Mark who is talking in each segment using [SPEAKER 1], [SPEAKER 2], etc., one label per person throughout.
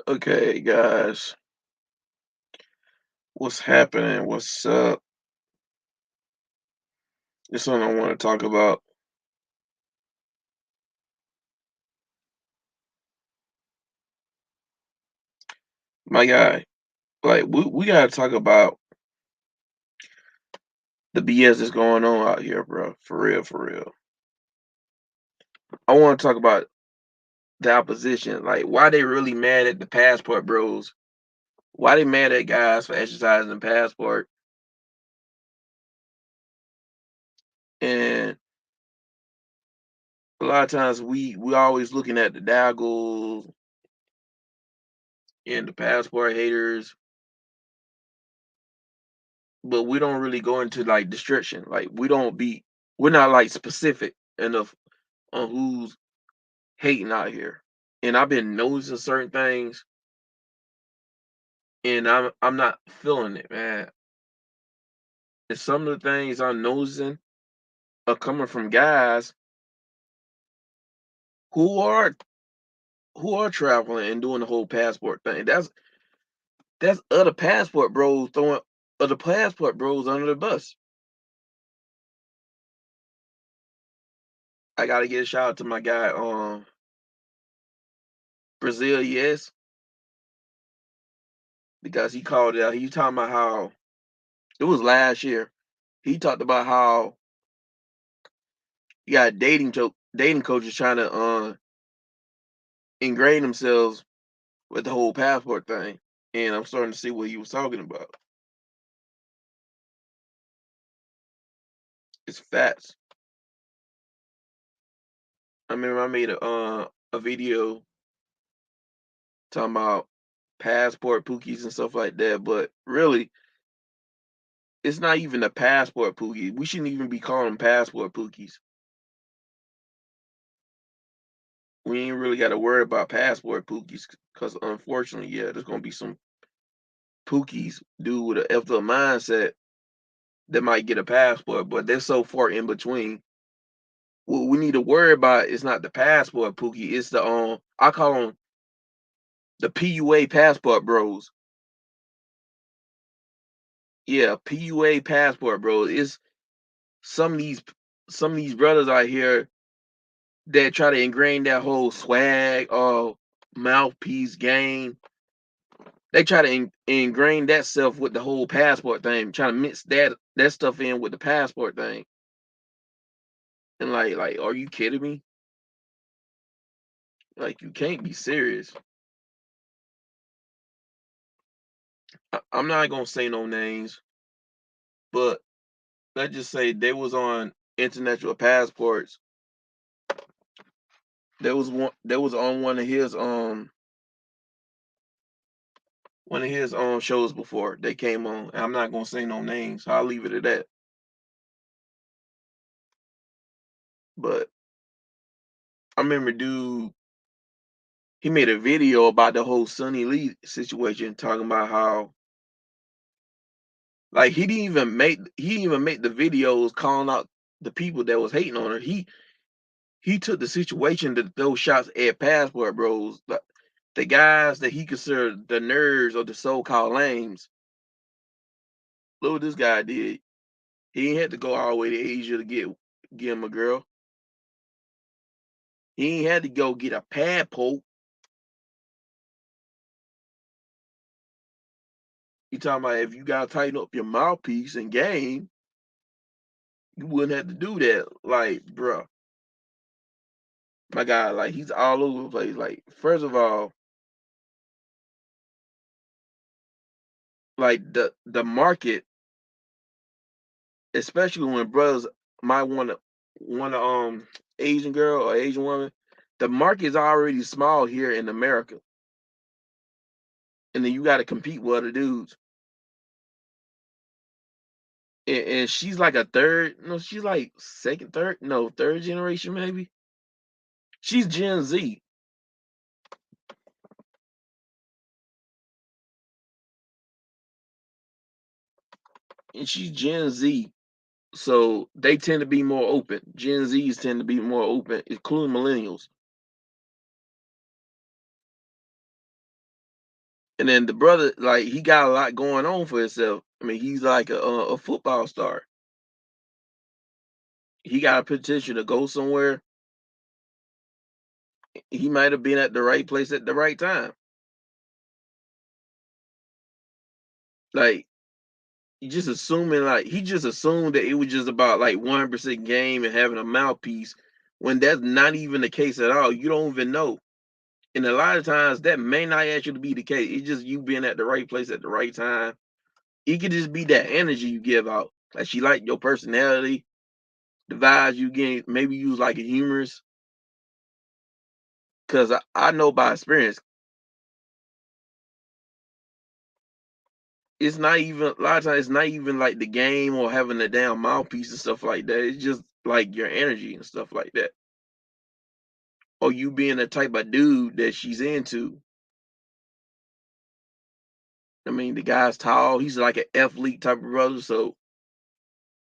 [SPEAKER 1] Okay, guys, what's happening? What's up? This one I want to talk about. My guy, like we gotta talk about the BS that's going on out here, bro. For real, for real. I want to talk about the opposition. Like, why they really mad at the passport bros? Why they mad at guys for exercising the passport? And a lot of times we always looking at the daggles and the passport haters, but we don't really go into like description. Like, we're not like specific enough on who's hating out here. And I've been noticing certain things, and I'm not feeling it, man. And some of the things I'm noticing are coming from guys who are who are traveling and doing the whole passport thing. That's other passport bros throwing other passport bros under the bus. I gotta get a shout out to my guy Brazil, yes, because he called it out. He talking about how it was last year. He talked about how you got dating coaches trying to ingrain themselves with the whole passport thing. And I'm starting to see what he was talking about. It's facts. I remember I made a video talking about passport pookies and stuff like that, but really, it's not even a passport pookie. We shouldn't even be calling them passport pookies. We ain't really got to worry about passport pookies because unfortunately, yeah, there's gonna be some pookies dude with a F up mindset that might get a passport, but they're so far in between. What we need to worry about is not the passport pookie. It's the I call them the PUA passport bros. Yeah, PUA passport bros. It's some of these some of these brothers out here that try to ingrain that whole swag or mouthpiece game. They try to ingrain that stuff with the whole passport thing, trying to mix that stuff in with the passport thing. And like, are you kidding me? Like, you can't be serious. I'm not gonna say no names, but let's just say they was on international passports. There was one. There was on one of his shows before they came on. I'm not gonna say no names. So I'll leave it at that. But I remember, dude, he made a video about the whole Sunny Lee situation, talking about how like he didn't even make the videos calling out the people that was hating on her. He took the situation to those shots at passport bros, like the guys that he considered the nerds or the so-called lames. Look what this guy did. He ain't had to go all the way to Asia to get him a girl. He ain't had to go get a passport. You talking about if you gotta tighten up your mouthpiece and game, you wouldn't have to do that. Like, bruh, my guy, like he's all over the place. Like, first of all, like the market, especially when brothers might want a Asian girl or Asian woman, the market is already small here in America, and then you got to compete with other dudes. And she's like a third, no, she's like second, third, no, third generation maybe. She's Gen Z, and she's Gen Z, so they tend to be more open. Gen Zs tend to be more open, including millennials. And then the brother, like, he got a lot going on for himself. I mean, he's like a football star. He got a potential to go somewhere. He might have been at the right place at the right time. Like, you just assuming, like, he just assumed that it was just about like 100% game and having a mouthpiece when that's not even the case at all. You don't even know. And a lot of times that may not actually be the case. It's just you being at the right place at the right time. It could just be that energy you give out. Like, she like your personality, the vibes you get. Maybe you was like a humorous. Cause I know by experience, it's not even a lot of times. It's not even like the game or having a damn mouthpiece and stuff like that. It's just like your energy and stuff like that, or you being the type of dude that she's into. I mean, the guy's tall. He's like an athlete type of brother, so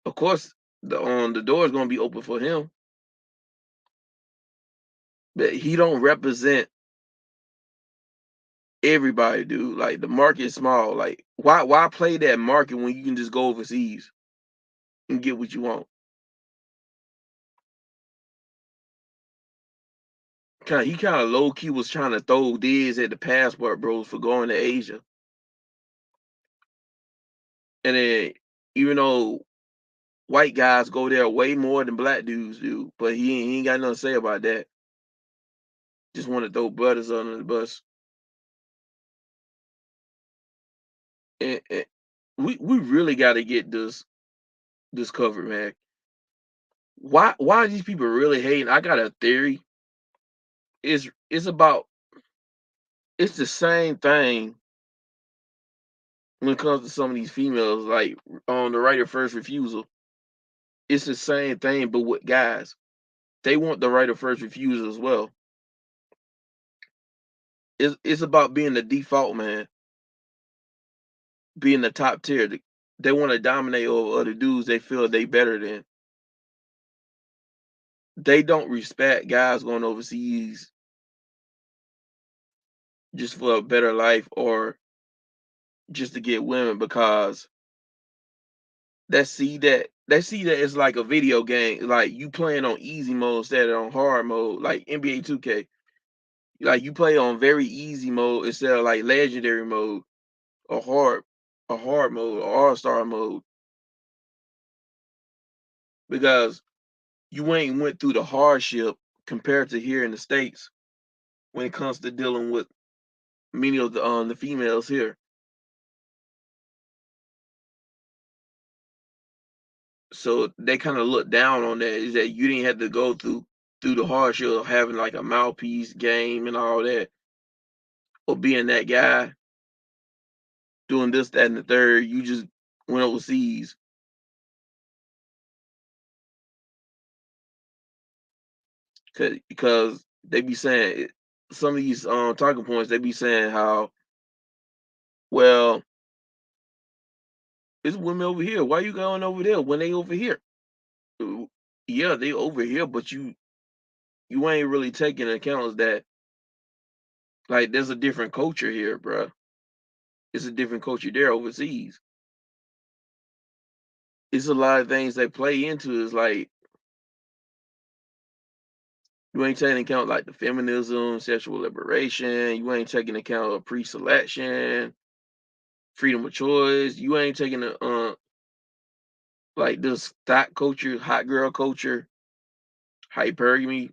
[SPEAKER 1] of course the door is gonna be open for him. But he don't represent everybody, dude. Like, the market is small. Like, why play that market when you can just go overseas and get what you want? He kind of low key was trying to throw digs at the passport bros for going to Asia, and then even though white guys go there way more than black dudes do, but he ain't got nothing to say about that. Just want to throw brothers under the bus, and we really got to get this covered, man. Why are these people really hating? I got a theory. It's about it's the same thing when it comes to some of these females, like on the right of first refusal. It's the same thing, but with guys, they want the right of first refusal as well. It's about being the default man, being the top tier. They want to dominate over other dudes they feel they better than. They don't respect guys going overseas just for a better life or just to get women because they see that it's like a video game, like you playing on easy mode instead of on hard mode, like NBA 2K. Like, you play on very easy mode instead of like legendary mode or hard mode or all-star mode because you ain't went through the hardship compared to here in the States when it comes to dealing with many of the females here. So they kind of look down on that is that you didn't have to go through the hardship of having like a mouthpiece game and all that, or being that guy doing this, that, and the third. You just went overseas because they be saying some of these talking points. They be saying how, well, it's women over here. Why you going over there when they over here? Uh, Yeah, they over here, but you ain't really taking account that like there's a different culture here, bruh. It's a different culture there overseas. It's a lot of things they play into. Is like you ain't taking account like the feminism, sexual liberation. You ain't taking account of pre-selection, freedom of choice. You ain't taking the like this stock culture, hot girl culture, hypergamy,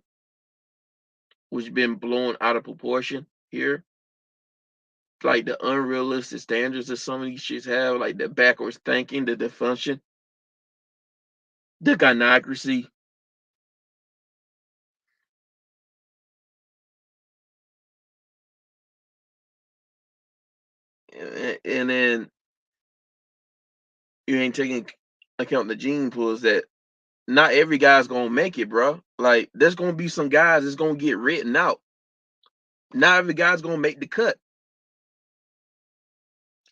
[SPEAKER 1] which been blown out of proportion here. Like the unrealistic standards that some of these shits have, like the backwards thinking, the dysfunction, the gynocracy. And then you ain't taking account the gene pools that not every guy's gonna make it, bro. Like, there's gonna be some guys that's gonna get written out. Not every guy's gonna make the cut.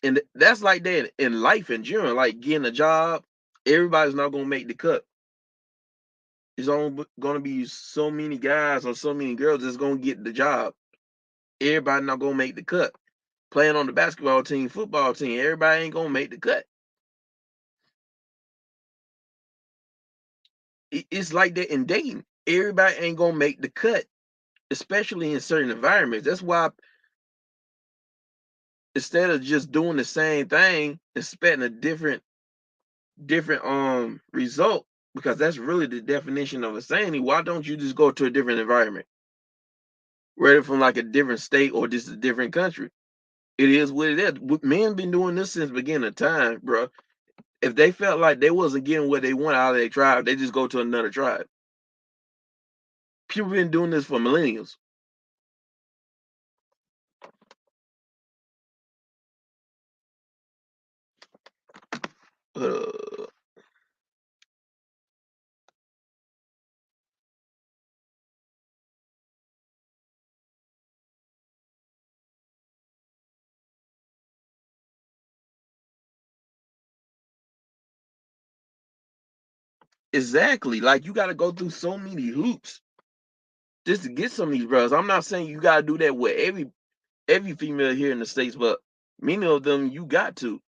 [SPEAKER 1] And that's like that in life in general, like getting a job, everybody's not gonna make the cut. There's only gonna be so many guys or so many girls that's gonna get the job. Everybody not gonna make the cut. playing on the basketball team, football team. Everybody ain't gonna make the cut. It's like that in dating. Everybody ain't gonna make the cut, especially in certain environments. That's why instead of just doing the same thing, expecting a different result, because that's really the definition of insanity. Why don't you just go to a different environment, whether from like a different state or just a different country? It is what it is. Men been doing this since the beginning of time, bro. If they felt like they wasn't getting what they want out of their tribe, they just go to another tribe. People been doing this for millennials. Uh, exactly. Like you got to go through so many hoops just to get some of these brothers. I'm not saying you got to do that with every female here in the states, but many of them you got to.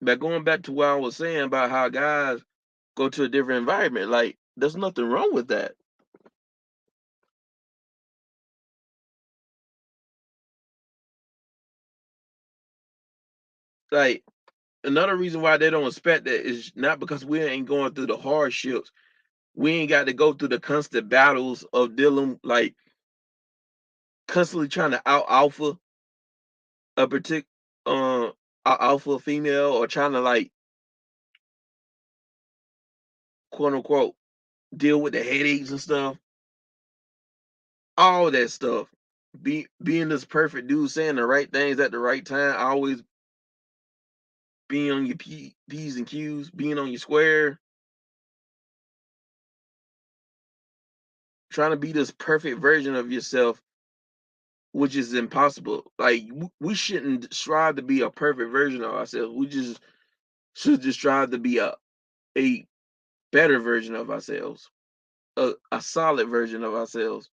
[SPEAKER 1] But going back to what I was saying about how guys go to a different environment, like there's nothing wrong with that. Like another reason why they don't expect that is not because we ain't going through the hardships. We ain't got to go through the constant battles of dealing like constantly trying to out alpha a particular alpha female or trying to like quote unquote deal with the headaches and stuff. All that stuff. Being this perfect dude saying the right things at the right time, always being on your P's and Q's, being on your square, trying to be this perfect version of yourself, which is impossible. Like we shouldn't strive to be a perfect version of ourselves. We just should just strive to be a better version of ourselves, a solid version of ourselves.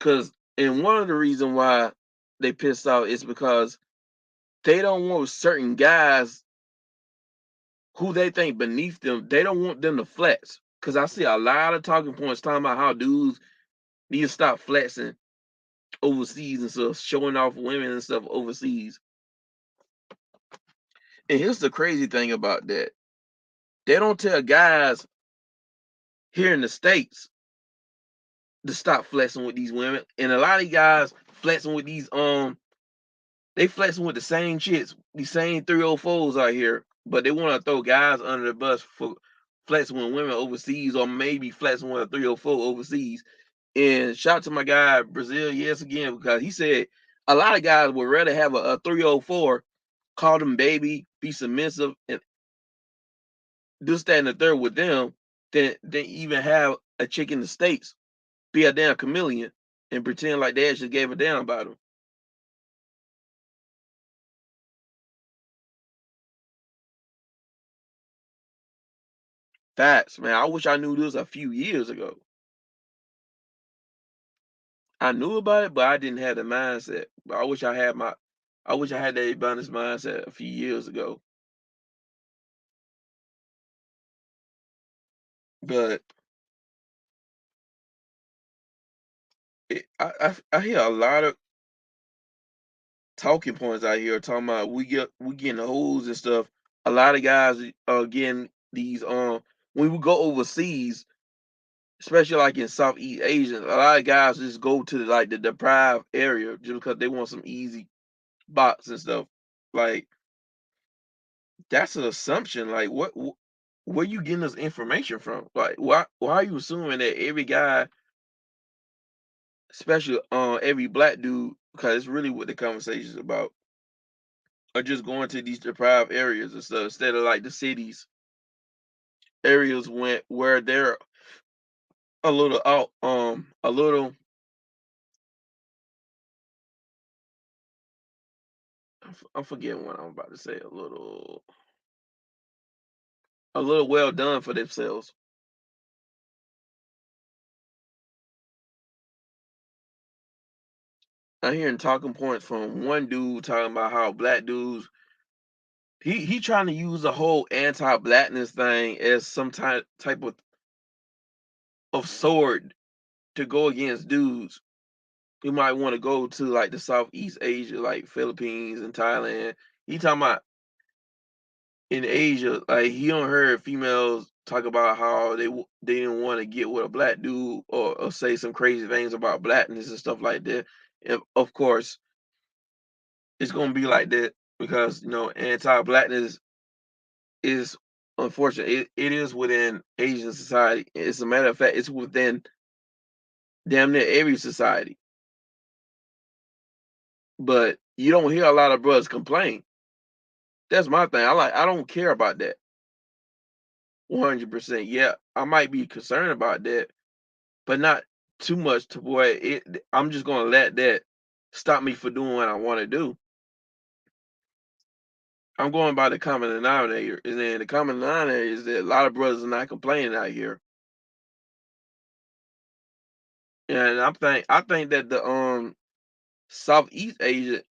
[SPEAKER 1] Cause and one of the reasons why they pissed off is because they don't want certain guys who they think beneath them, they don't want them to flex. Cause I see a lot of talking points talking about how dudes need to stop flexing overseas and stuff, showing off women and stuff overseas. And here's the crazy thing about that. They don't tell guys here in the States to stop flexing with these women. And a lot of guys flexing with these they flexing with the same chicks, these same 304s out here, but they want to throw guys under the bus for flexing with women overseas or maybe flexing with a 304 overseas. And shout out to my guy Brazil, yes again, because he said a lot of guys would rather have a 304, call them baby, be submissive, and this, that, and the third with them than even have a chick in the States be a damn chameleon and pretend like they actually gave a damn about them. Facts, man. I wish I knew this a few years ago. I knew about it, but I didn't have the mindset. But I wish I had that abundance mindset a few years ago. But I hear a lot of talking points out here talking about we getting hoes and stuff. A lot of guys are getting these when we go overseas, especially like in Southeast Asia, a lot of guys just go to like the deprived area just because they want some easy box and stuff. Like that's an assumption. Like where you getting this information from? Like why are you assuming that every guy, especially every black dude, because it's really what the conversation is about, are just going to these deprived areas and stuff instead of like the cities areas where they're a little out a little I'm forgetting what I'm about to say, a little a little well done for themselves. I'm hearing talking points from one dude talking about how black dudes he trying to use the whole anti-blackness thing as some type of sword to go against dudes who might want to go to like the Southeast Asia, like Philippines and Thailand. He talking about in Asia, like he don't heard females talk about how they didn't want to get with a black dude or say some crazy things about blackness and stuff like that. And of course, it's gonna be like that because anti-blackness is unfortunate. It is within Asian society. It's a matter of fact, it's within damn near every society. But you don't hear a lot of brothers complain. That's my thing. I don't care about that 100%. Yeah, I might be concerned about that, but not too much to where I'm just gonna let that stop me for doing what I want to do. I'm going by the common denominator, and then the common denominator is that a lot of brothers are not complaining out here. And I think that the Southeast Asia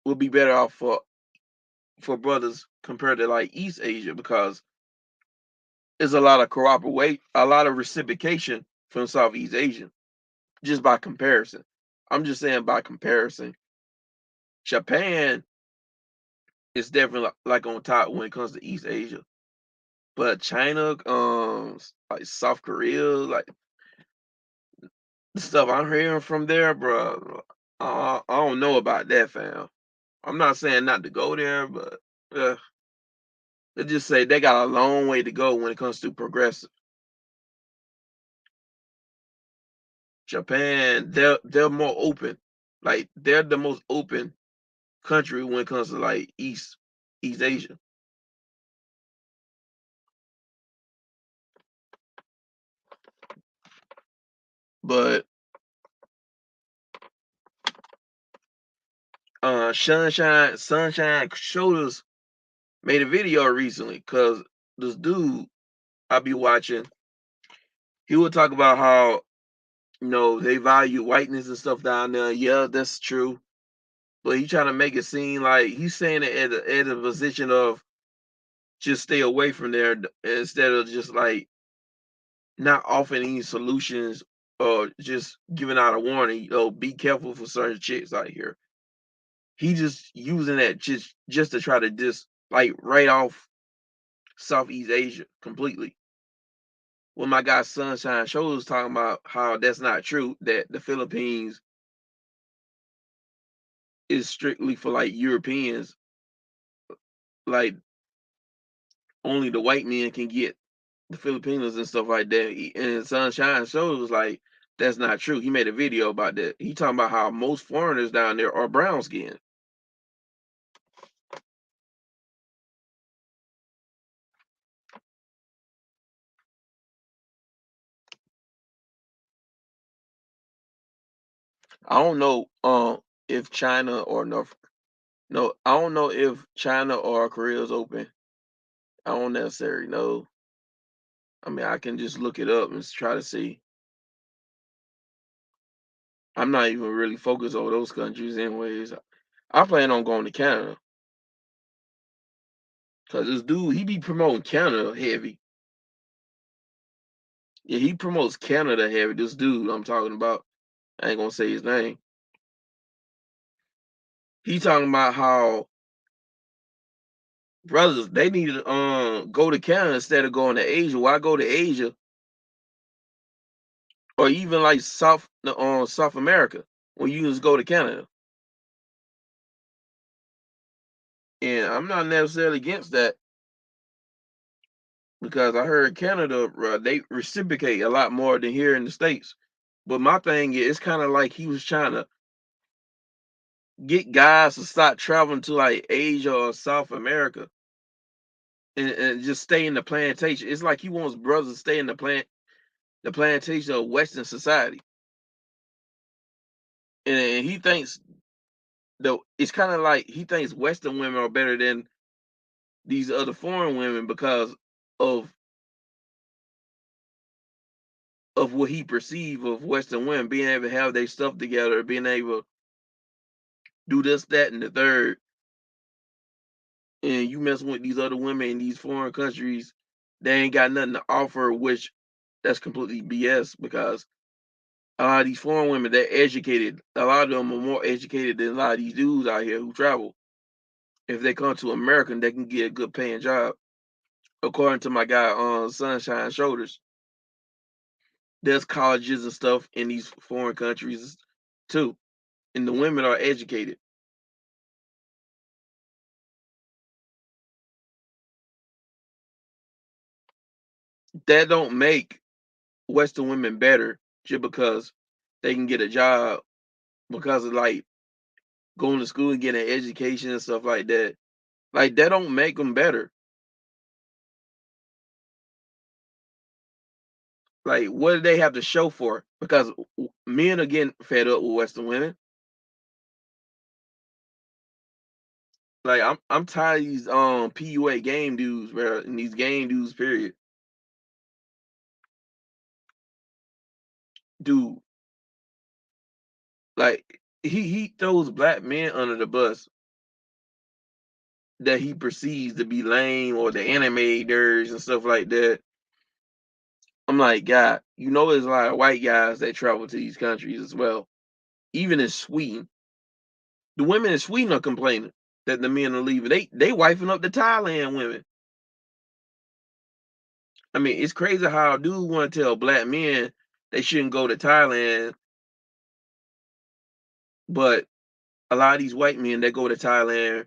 [SPEAKER 1] would be better off for brothers compared to like East Asia because there's a lot of cooperation, a lot of reciprocation from Southeast Asia just by comparison. I'm just saying by comparison. Japan is definitely like on top when it comes to East Asia, but China, like South Korea, like the stuff I'm hearing from there, bro. I don't know about that, fam. I'm not saying not to go there, but uh, they just say they got a long way to go when it comes to progressive. Japan, they're more open. Like they're the most open country when it comes to like East Asia. But Sunshine Shoulders made a video recently because this dude I be watching, he would talk about how they value whiteness and stuff down there. Yeah, that's true. But he trying to make it seem like he's saying it at a position of just stay away from there instead of just like not offering any solutions or just giving out a warning. Be careful for certain chicks out here. He just using that just to try to just like write off Southeast Asia completely. When my guy Sunshine Show was talking about how that's not true, that the Philippines is strictly for like Europeans, like only the white men can get the Filipinos and stuff like that. And Sunshine Show was like, that's not true. He made a video about that. He talking about how most foreigners down there are brown skinned. I don't know if China or North no, I don't know if China or Korea is open. I don't necessarily know. I mean, I can just look it up and try to see. I'm not even really focused on those countries, anyways. I plan on going to Canada because this dude he be promoting Canada heavy. Yeah, he promotes Canada heavy. This dude I'm talking about, I ain't gonna say his name. He talking about how brothers they need to go to Canada instead of going to Asia. Why go to Asia or even like South America when you just go to Canada? And I'm not necessarily against that because I heard Canada they reciprocate a lot more than here in the States. But my thing is, it's kind of like he was trying to get guys to stop traveling to like Asia or South America and just stay in the plantation. It's like he wants brothers to stay in the plantation of Western society, and he thinks though it's kind of like he thinks Western women are better than these other foreign women because of of what he perceived of Western women being able to have their stuff together, being able to do this, that, and the third, and you messing with these other women in these foreign countries, they ain't got nothing to offer, which that's completely BS because a lot of these foreign women, they're educated. A lot of them are more educated than a lot of these dudes out here who travel. If they come to America, they can get a good paying job. According to my guy on Sunshine Shoulders, there's colleges and stuff in these foreign countries too, and the women are educated. That don't make Western women better just because they can get a job because of like going to school and getting an education and stuff like that. Like that don't make them better. Like what do they have to show for it? Because men are getting fed up with Western women. Like I'm tired of these PUA game dudes, bro, and these game dudes. Period, dude. Like he throws black men under the bus that he perceives to be lame or the animators and stuff like that. I'm like, God, you know, there's a lot of white guys that travel to these countries as well. Even in Sweden, the women in Sweden are complaining that the men are leaving. They wifing up the Thailand women. I mean, it's crazy how dudes want to tell black men they shouldn't go to Thailand, but a lot of these white men that go to Thailand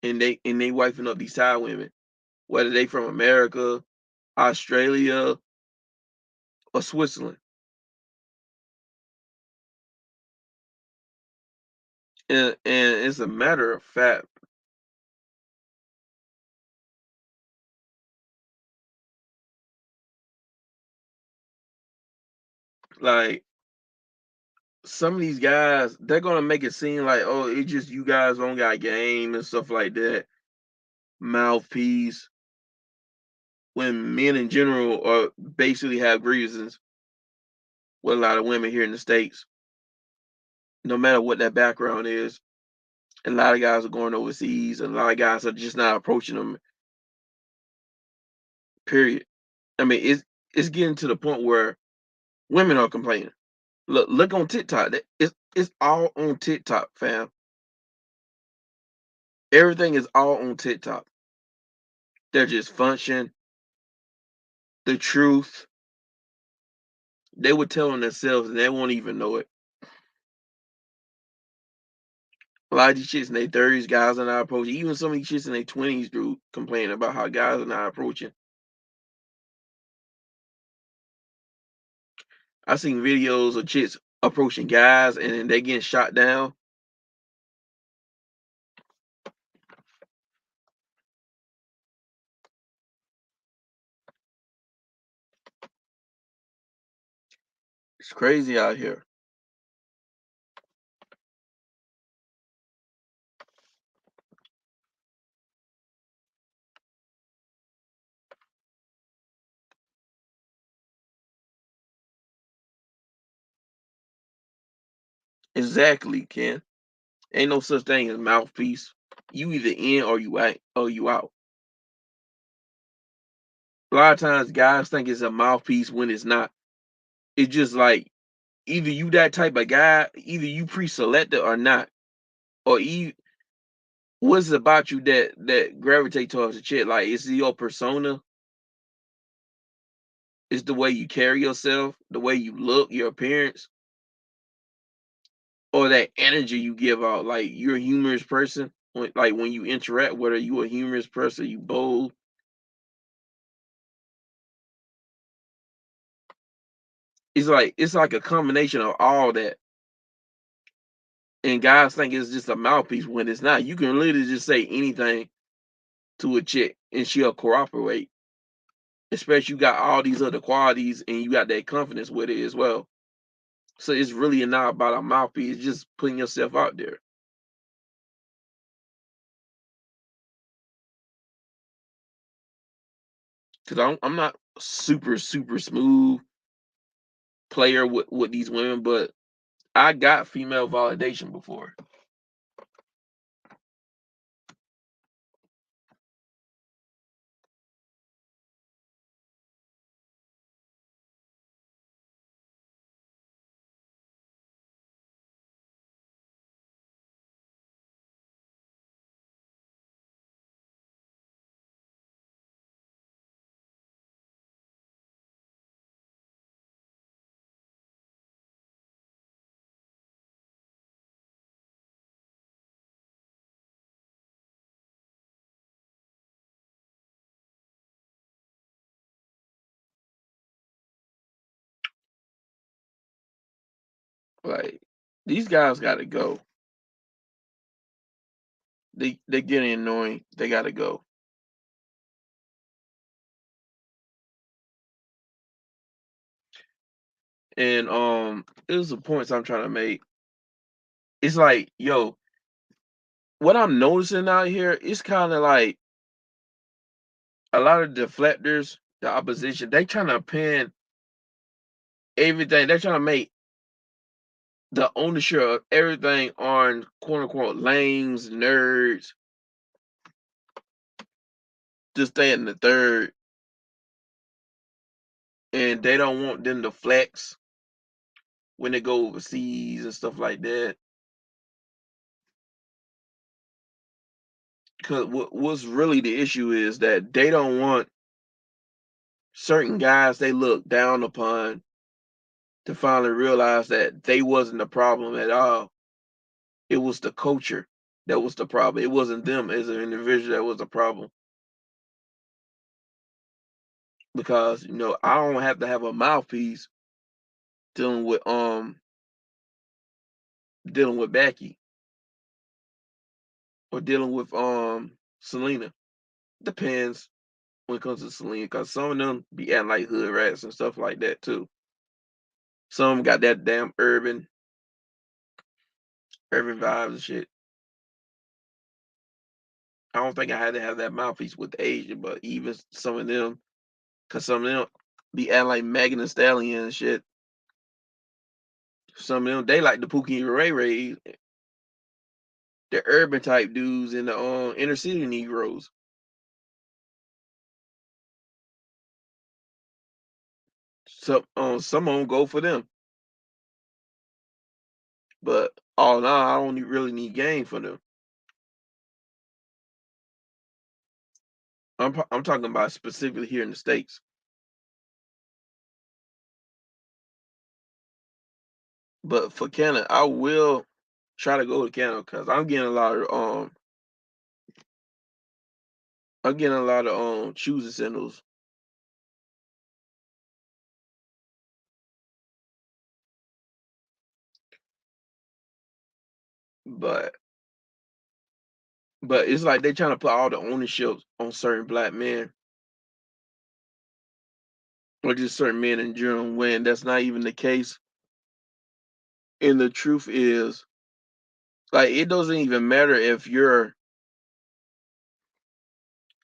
[SPEAKER 1] and they wifing up these Thai women, whether they from America, Australia, or Switzerland. And it's a matter of fact, like some of these guys, they're gonna make it seem like, oh, it's just you guys don't got game and stuff like that, mouthpiece. When men in general are basically have grievances with a lot of women here in the states, no matter what that background is. And a lot of guys are going overseas, and a lot of guys are just not approaching them. Period. I mean, it's getting to the point where women are complaining. Look on TikTok. It's all on TikTok, fam. Everything is all on TikTok. They're just function, the truth. They were telling themselves, and they won't even know it. A lot of these chicks in their 30s, guys are not approaching. Even some of these chicks in their 20s, dude, complaining about how guys are not approaching. I seen videos of chicks approaching guys and then they getting shot down. It's crazy out here. Exactly, Ken. Ain't no such thing as mouthpiece. You either in or you ain't or you out. A lot of times guys think it's a mouthpiece when it's not. It's just like either you that type of guy, either you pre-selected or not. Or what's it about you that gravitate towards a chick? Like it's your persona, it's the way you carry yourself, the way you look, your appearance, or that energy you give out. Like you're a humorous person. When you interact, whether you a humorous person, you bold. It's like a combination of all that. And guys think it's just a mouthpiece when it's not. You can literally just say anything to a chick and she'll cooperate. Especially you got all these other qualities and you got that confidence with it as well. So it's really not about a mouthpiece, it's just putting yourself out there. because I'm not super smooth player with these women, but I got female validation before. Like these guys got to go. They're getting annoying. They got to go. And it was the points I'm trying to make. It's like, yo, what I'm noticing out here, it's kind of like a lot of deflectors, the opposition, they trying to pin everything. They're trying to make the ownership of everything on quote unquote lames, nerds, just stay in the third, and they don't want them to flex when they go overseas and stuff like that. Because what's really the issue is that they don't want certain guys they look down upon to finally realize that they wasn't the problem at all. It was the culture that was the problem. It wasn't them as an individual that was the problem. Because I don't have to have a mouthpiece dealing with Becky or dealing with Selena. Depends when it comes to Selena, because some of them be acting like hood rats and stuff like that too. Some got that damn urban vibes and shit. I don't think I had to have that mouthpiece with the Asian, but even some of them, because some of them be acting like Megan Thee Stallion and shit. Some of them, they like the Pookie and Ray Ray, the urban type dudes and the inner city Negroes. Some of them go for them, but all in all, I don't really need game for them. I'm talking about specifically here in the States. But for Canada, I will try to go to Canada because I'm getting a lot of choosing signals. But it's like they trying to put all the ownership on certain black men or just certain men in general when that's not even the case. And the truth is, like, it doesn't even matter if you're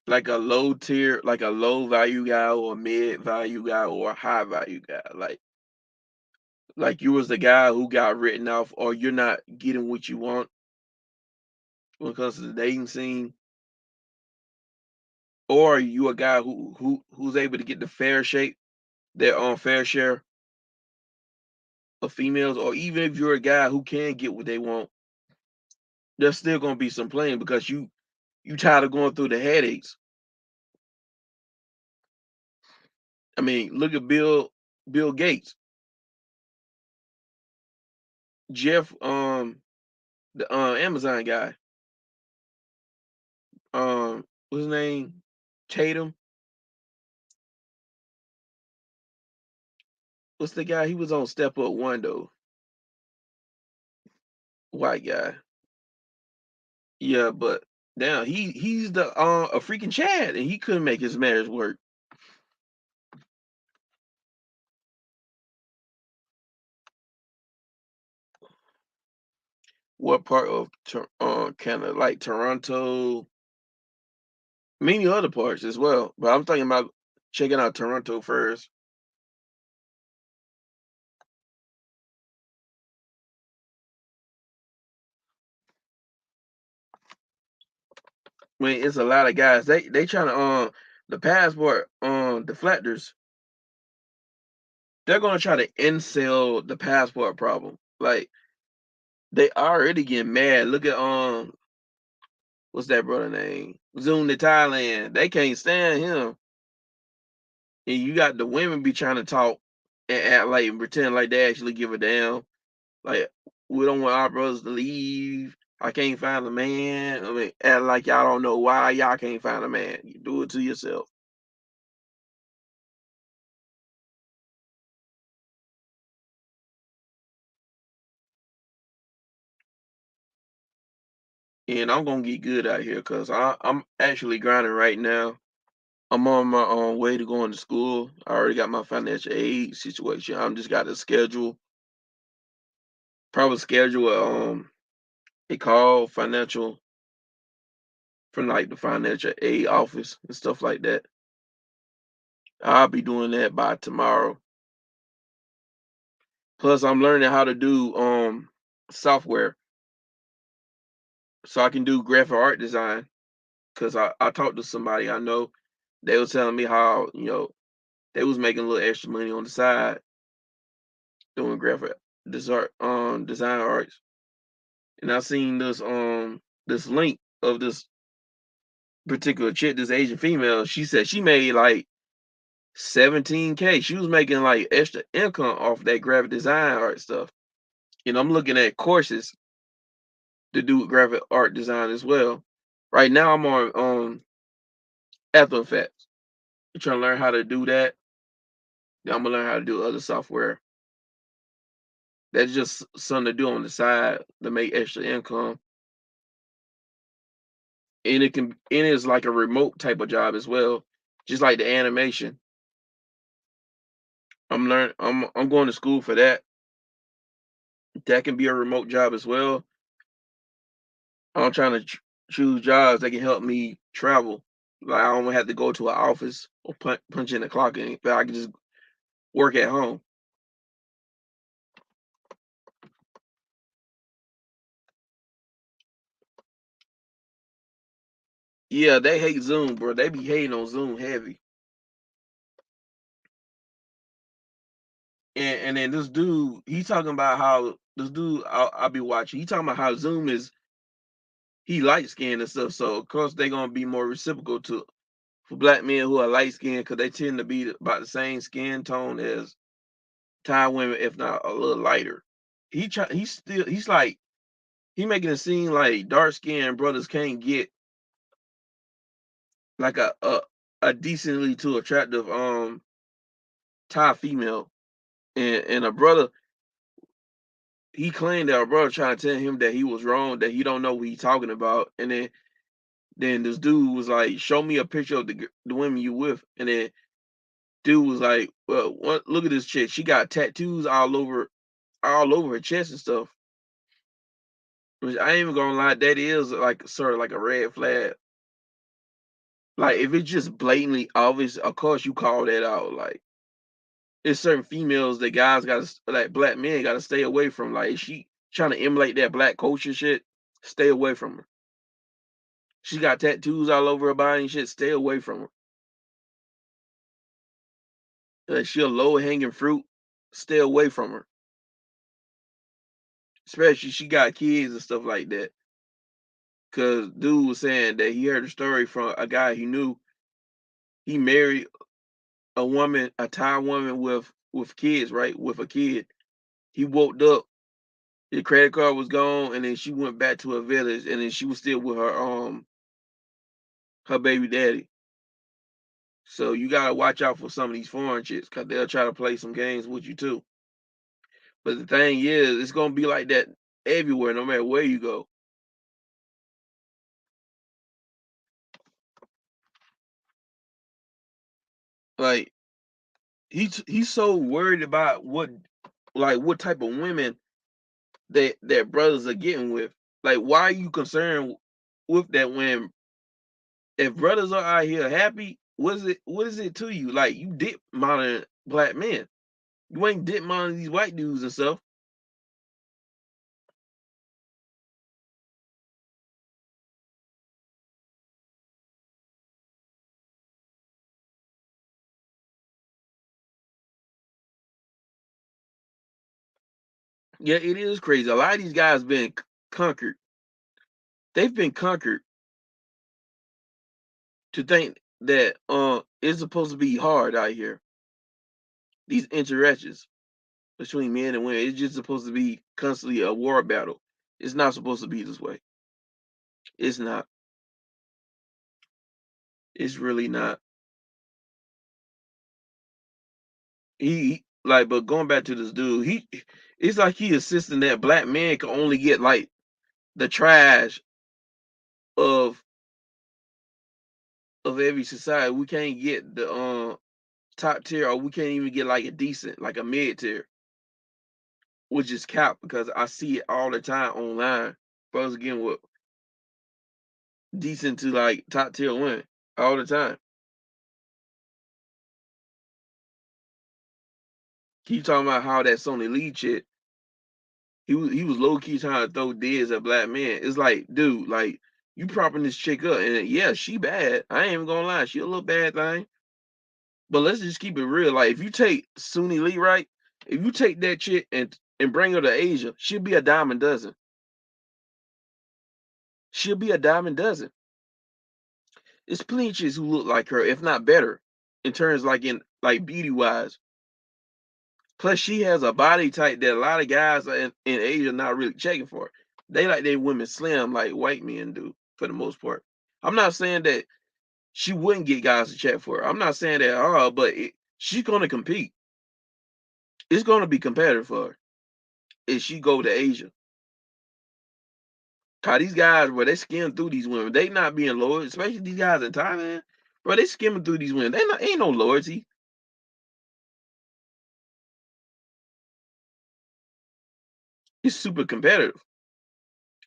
[SPEAKER 1] like a low tier, like a low value guy or a mid value guy or a high value guy. Like you was the guy who got written off, or you're not getting what you want when it comes to the dating scene, or you a guy who's able to get the their fair share of females, or even if you're a guy who can get what they want, there's still gonna be some playing because you tired of going through the headaches. I mean, look at Bill Gates, Jeff, the Amazon guy, what's his name, Tatum. What's the guy? He was on Step Up One though, white guy. Yeah, but now he's the a freaking Chad, and he couldn't make his marriage work. What part of Canada? Like Toronto, many other parts as well. But I'm talking about checking out Toronto first. When it's a lot of guys, they trying to the passport deflectors. They're gonna try to incel the passport problem. Like they already getting mad. Look at what's that brother name? Zoom to Thailand. They can't stand him. And you got the women be trying to talk and act like and pretend like they actually give a damn. Like we don't want our brothers to leave. I can't find a man. I mean, act like y'all don't know why y'all can't find a man. You do it to yourself. And I'm gonna get good out here because I'm actually grinding right now. I'm on my way to going to school. I already got my financial aid situation. I'm just got to schedule, probably schedule a call financial from like the financial aid office and stuff like that. I'll be doing that by tomorrow. Plus, I'm learning how to do software so I can do graphic art design. Cause I talked to somebody I know. They was telling me how they was making a little extra money on the side doing graphic design arts. And I seen this link of this particular chick, this Asian female. She said she made like 17K. She was making like extra income off that graphic design art stuff. And I'm looking at courses to do graphic art design as well. Right now I'm on After Effects. I'm trying to learn how to do that. Then I'm gonna learn how to do other software. That's just something to do on the side to make extra income. And it is like a remote type of job as well. Just like the animation. I'm going to school for that. That can be a remote job as well. I'm trying to choose jobs that can help me travel. Like I don't have to go to an office or punch in the clock, but I can just work at home. Yeah, they hate Zoom, bro. They be hating on Zoom heavy. And then this dude, he talking about how this dude I'll be watching. He talking about how Zoom is he light skinned and stuff. So of course they gonna be more reciprocal to for black men who are light skinned because they tend to be about the same skin tone as Thai women, if not a little lighter. He's like he making it seem like dark skinned brothers can't get like a decently to attractive Thai female. And a brother he claimed that a brother trying to tell him that he was wrong, that he don't know what he's talking about. And then this dude was like, "Show me a picture of the women you with." And then dude was like, "Well, look at this chick. She got tattoos all over her chest and stuff." Which I ain't even gonna lie, that is like sort of like a red flag. Like if it's just blatantly obvious, of course you call that out. Like there's certain females that guys got to like black men got to stay away from. Like she trying to emulate that black culture shit, stay away from her. She got tattoos all over her body and shit. Stay away from her. She a low hanging fruit. Stay away from her. Especially she got kids and stuff like that. Cause dude was saying that he heard a story from a guy he knew. He married a woman, a Thai woman with kids, right? With a kid. He woke up, his credit card was gone, and then she went back to her village, and then she was still with her baby daddy. So you gotta watch out for some of these foreign chicks, cause they'll try to play some games with you too. But the thing is, it's gonna be like that everywhere, no matter where you go. Like he's so worried about what type of women that brothers are getting with. Like, why are you concerned with that when if brothers are out here happy, What is it to you? Like you dip monitoring black men. You ain't dip monitoring these white dudes and stuff. Yeah, it is crazy. A lot of these guys been conquered. They've been conquered to think that it's supposed to be hard out here. These interactions between men and women, it's just supposed to be constantly a war battle. It's not supposed to be this way. It's not. It's really not. Like, but going back to this dude, it's like he insisting that black men can only get like the trash of every society. We can't get the top tier, or we can't even get like a decent, like a mid tier, which is cap because I see it all the time online. Brothers getting with decent to like top tier women all the time. Keep talking about how that Sony Lee chick, he was low key trying to throw digs at black men. It's like, dude, like you propping this chick up, and yeah, she bad. I ain't even gonna lie, she a little bad thing. But let's just keep it real. Like if you take Suni Lee, right? If you take that chick and bring her to Asia, she'll be a dime a dozen. She'll be a dime a dozen. There's plenty of chicks who look like her, if not better, in terms like in like beauty wise. Plus, she has a body type that a lot of guys in Asia not really checking for. They like their women slim, like white men do for the most part. I'm not saying that she wouldn't get guys to check for her. I'm not saying that at all, but she's gonna compete. It's gonna be competitive for her if she go to Asia. Cause these guys, bro, they skim through these women. They not being loyal, especially these guys in Thailand. Bro, they skimming through these women. They not ain't no loyalty. It's super competitive.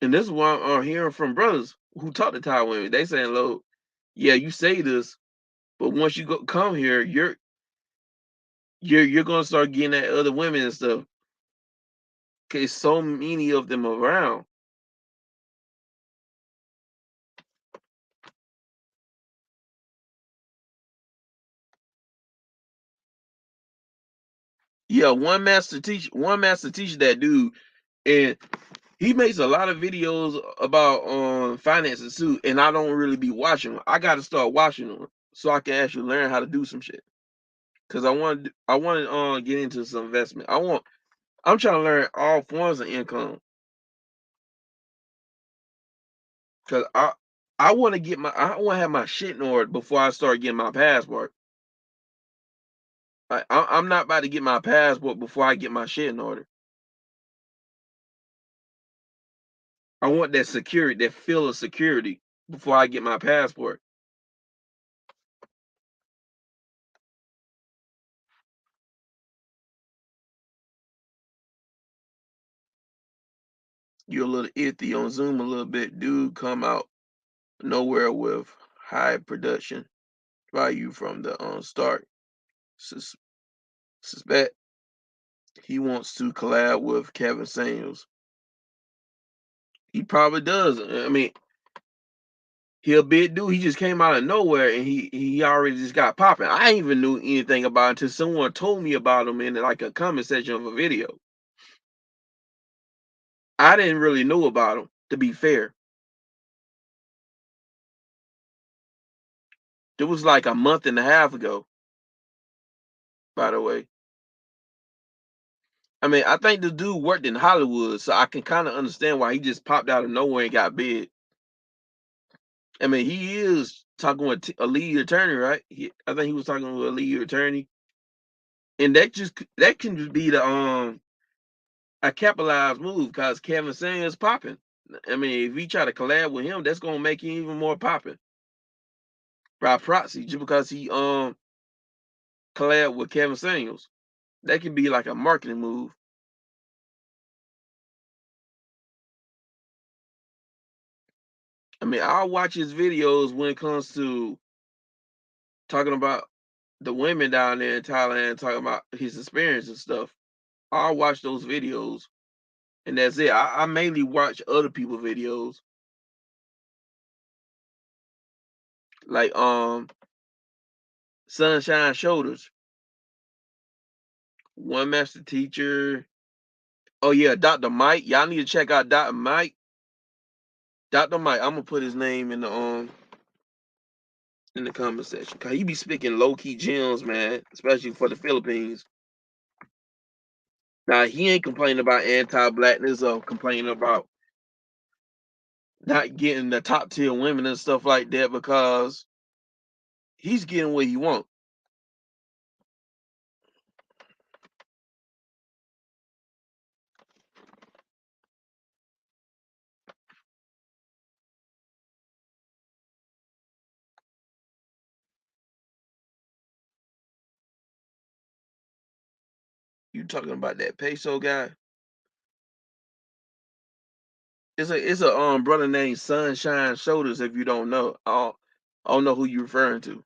[SPEAKER 1] And this is what I'm hearing from brothers who talk to Thai women. They saying, "Look, yeah, you say this, but once you come here, you're gonna start getting at other women and stuff. Cause so many of them around. Yeah, one master teacher that dude, and he makes a lot of videos about finances too. And I don't really be watching them. I got to start watching them so I can actually learn how to do some shit. Cause I want to get into some investment. I'm trying to learn all forms of income. Cause I want to I want to have my shit in order before I start getting my passport. I'm not about to get my passport before I get my shit in order. I want that security, that feel of security before I get my passport. You're a little iffy on Zoom a little bit. Dude come out nowhere with high production value from the start. Sus- Suspect he wants to collab with Kevin Samuels. He probably does. I mean, he a big dude. He just came out of nowhere and he already just got popping. I ain't even knew anything about it until someone told me about him in like a comment section of a video. I didn't really know about him, to be fair. It was like a month and a half ago, by the way. I mean, I think the dude worked in Hollywood, so I can kind of understand why he just popped out of nowhere and got big. I mean, he is talking with a lead attorney, right? I think he was talking with a lead attorney, and that can just be the a capitalized move because Kevin Samuels popping. I mean, if we try to collab with him, that's gonna make him even more popping by proxy, just because he collab with Kevin Samuels. That can be like a marketing move. I mean, I'll watch his videos when it comes to talking about the women down there in Thailand, talking about his experience and stuff. I watch those videos, and that's it. I mainly watch other people videos, like Sunshine Shoulders, One Master Teacher. Oh yeah, Dr. Mike. Y'all need to check out Dr. Mike. Dr. Mike. I'm gonna put his name in the comment section, cause he be speaking low key gems, man, especially for the Philippines. Now he ain't complaining about anti-blackness or complaining about not getting the top tier women and stuff like that because he's getting what he wants. You talking about that peso guy? It's a brother named Sunshine Shoulders. If you don't know, I don't know who you're referring to.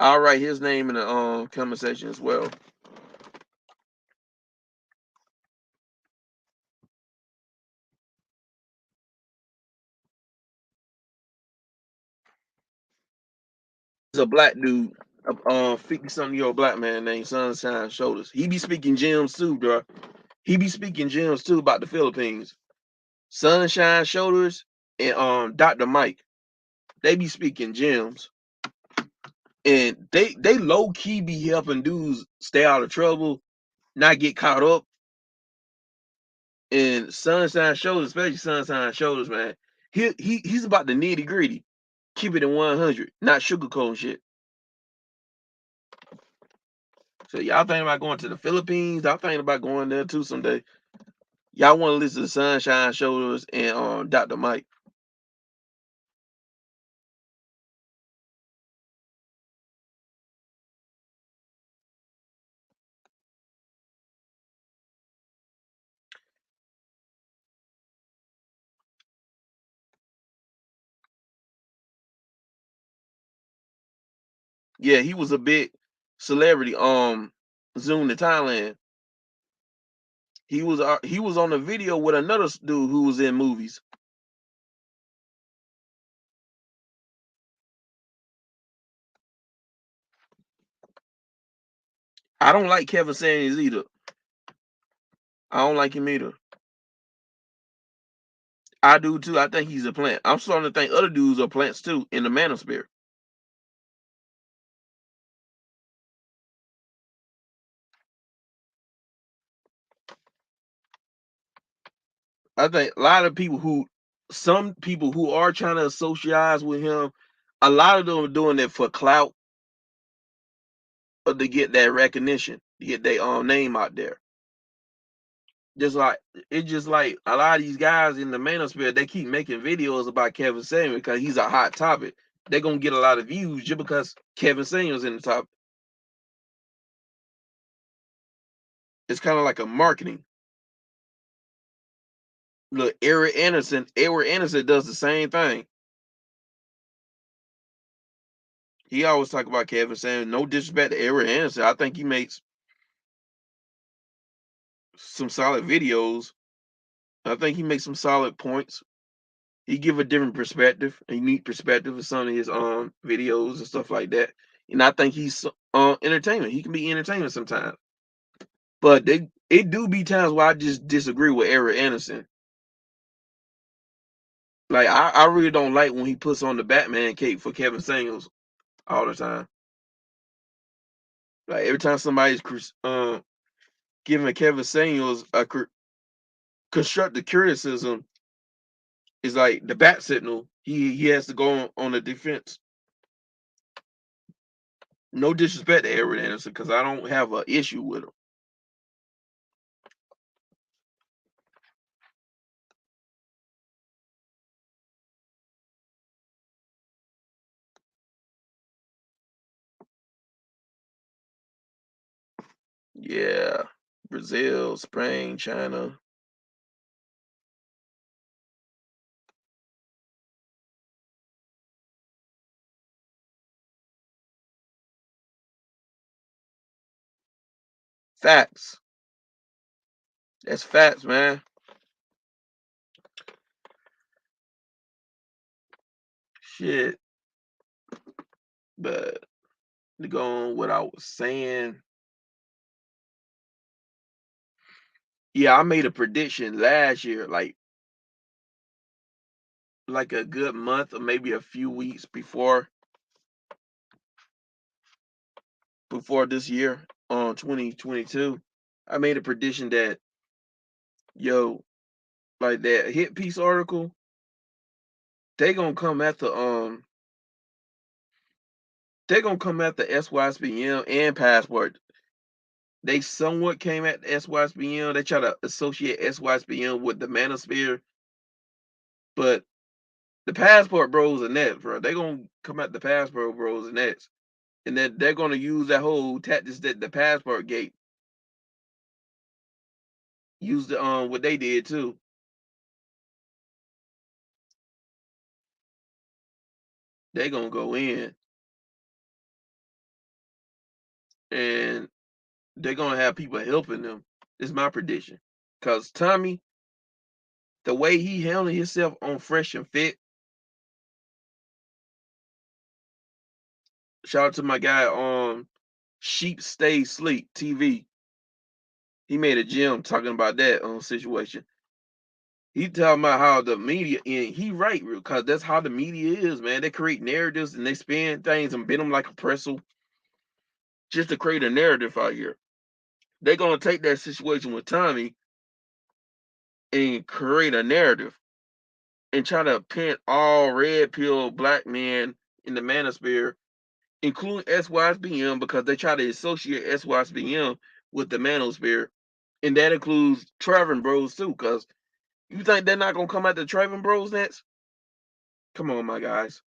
[SPEAKER 1] I'll write his name in the comment section as well. He's a black dude, a 50-something-year-old black man named Sunshine Shoulders. He be speaking gems too, bro. He be speaking gems too about the Philippines. Sunshine Shoulders and Dr. Mike. They be speaking gems. And they low key be helping dudes stay out of trouble, not get caught up. And Sunshine Shoulders, especially Sunshine Shoulders, man. He's about the nitty gritty. Keep it in 100, not sugarcoat shit. So y'all thinking about going to the Philippines? Y'all thinking about going there too someday? Y'all want to listen to Sunshine Shoulders and Dr. Mike? Yeah, he was a big celebrity. Zoom to Thailand. He was on a video with another dude who was in movies. I don't like Kevin Samuels either. I don't like him either. I do too. I think he's a plant. I'm starting to think other dudes are plants too in the manosphere. I think a lot of people some people who are trying to socialize with him, a lot of them are doing it for clout or to get that recognition, to get their name out there. Just like a lot of these guys in the manosphere, they keep making videos about Kevin Samuels because he's a hot topic. They're gonna get a lot of views just because Kevin Samuels in the top. It's kind of like a marketing. Look, Eric Anderson does the same thing. He always talk about Kevin Samuels. No disrespect to Eric Anderson. I think he makes some solid videos. I think he makes some solid points. He give a different perspective, a unique perspective of some of his videos and stuff like that. And I think he's entertainment. He can be entertainment sometimes. But it do be times where I just disagree with Eric Anderson. Like I really don't like when he puts on the Batman cape for Kevin Samuels all the time. Like every time somebody's giving Kevin Samuels a constructive criticism, is like the bat signal. He has to go on the defense. No disrespect to Eric Anderson, because I don't have an issue with him. Yeah, Brazil, Spain, China. Facts. That's facts, man. Shit. But to go on what I was saying, yeah, I made a prediction last year, like a good month or maybe a few weeks before this year on 2022. I made a prediction that yo, like that hit piece article, they gonna come after they gonna come after SYSBM and Passport. They somewhat came at SYSBM. They try to associate SYSBM with the Manosphere, but the Passport Bros and that, bro, they gonna come at the Passport Bros and that, and then they're gonna use that whole tactics that the Passport Gate used to what they did too. They gonna go in and they're gonna have people helping them. Is my prediction. Cause Tommy, the way he handled himself on Fresh and Fit, shout out to my guy on Sheep Stay Sleep TV. He made a gym talking about that situation. He talking about how the media, and he right, because that's how the media is, man. They create narratives and they spin things and bend them like a pretzel just to create a narrative out here. They're gonna take that situation with Tommy and create a narrative and try to pin all red pill black men in the manosphere, including SYSBM, because they try to associate SYSBM with the manosphere, and that includes Trevin Bros too. Because you think they're not gonna come at the Trevin Bros next? Come on, my guys,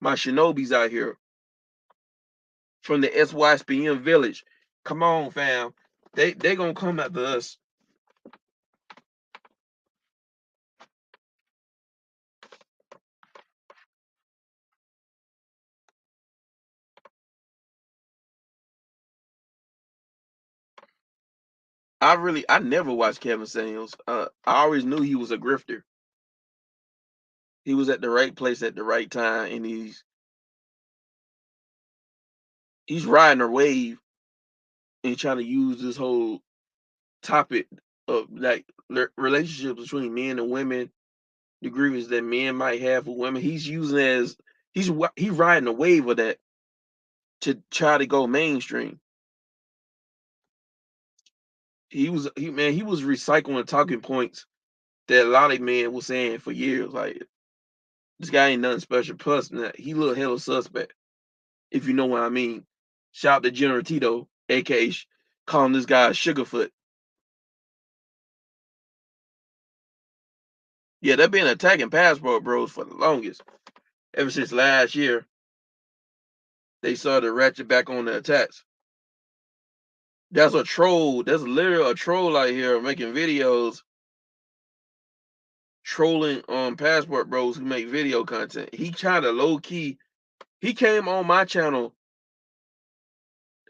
[SPEAKER 1] my shinobis out here from the SYSBM village. Come on, fam. They gonna come after us. I never watched Kevin Samuels. I always knew he was a grifter. He was at the right place at the right time, and he's riding a wave and trying to use this whole topic of like relationships between men and women, the grievance that men might have with women. He's using it as he's riding a wave of that to try to go mainstream. He was recycling talking points that a lot of men were saying for years. Like this guy ain't nothing special. Plus, he look hella suspect. If you know what I mean. Shout out to General Tito, aka calling this guy Sugarfoot. Yeah, they've been attacking Passport Bros for the longest. Ever since last year, they started ratchet back on the attacks. That's a troll. That's literally a troll out here making videos, trolling on Passport Bros who make video content. He tried to low key. He came on my channel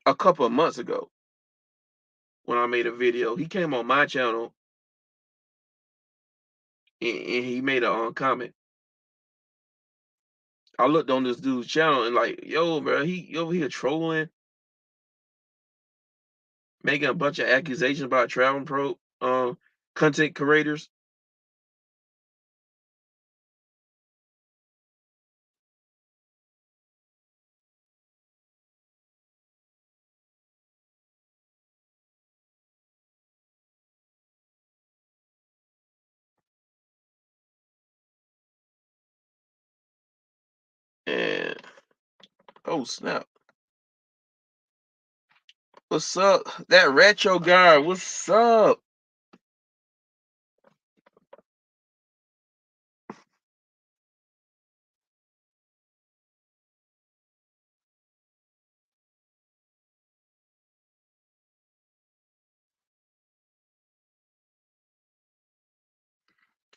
[SPEAKER 1] a couple of months ago when I made a video. He came on my channel and he made a comment. I looked on this dude's channel and like, yo, bro, he over here trolling, making a bunch of accusations about travel pro content creators. And oh snap. What's up? That retro guy, what's up?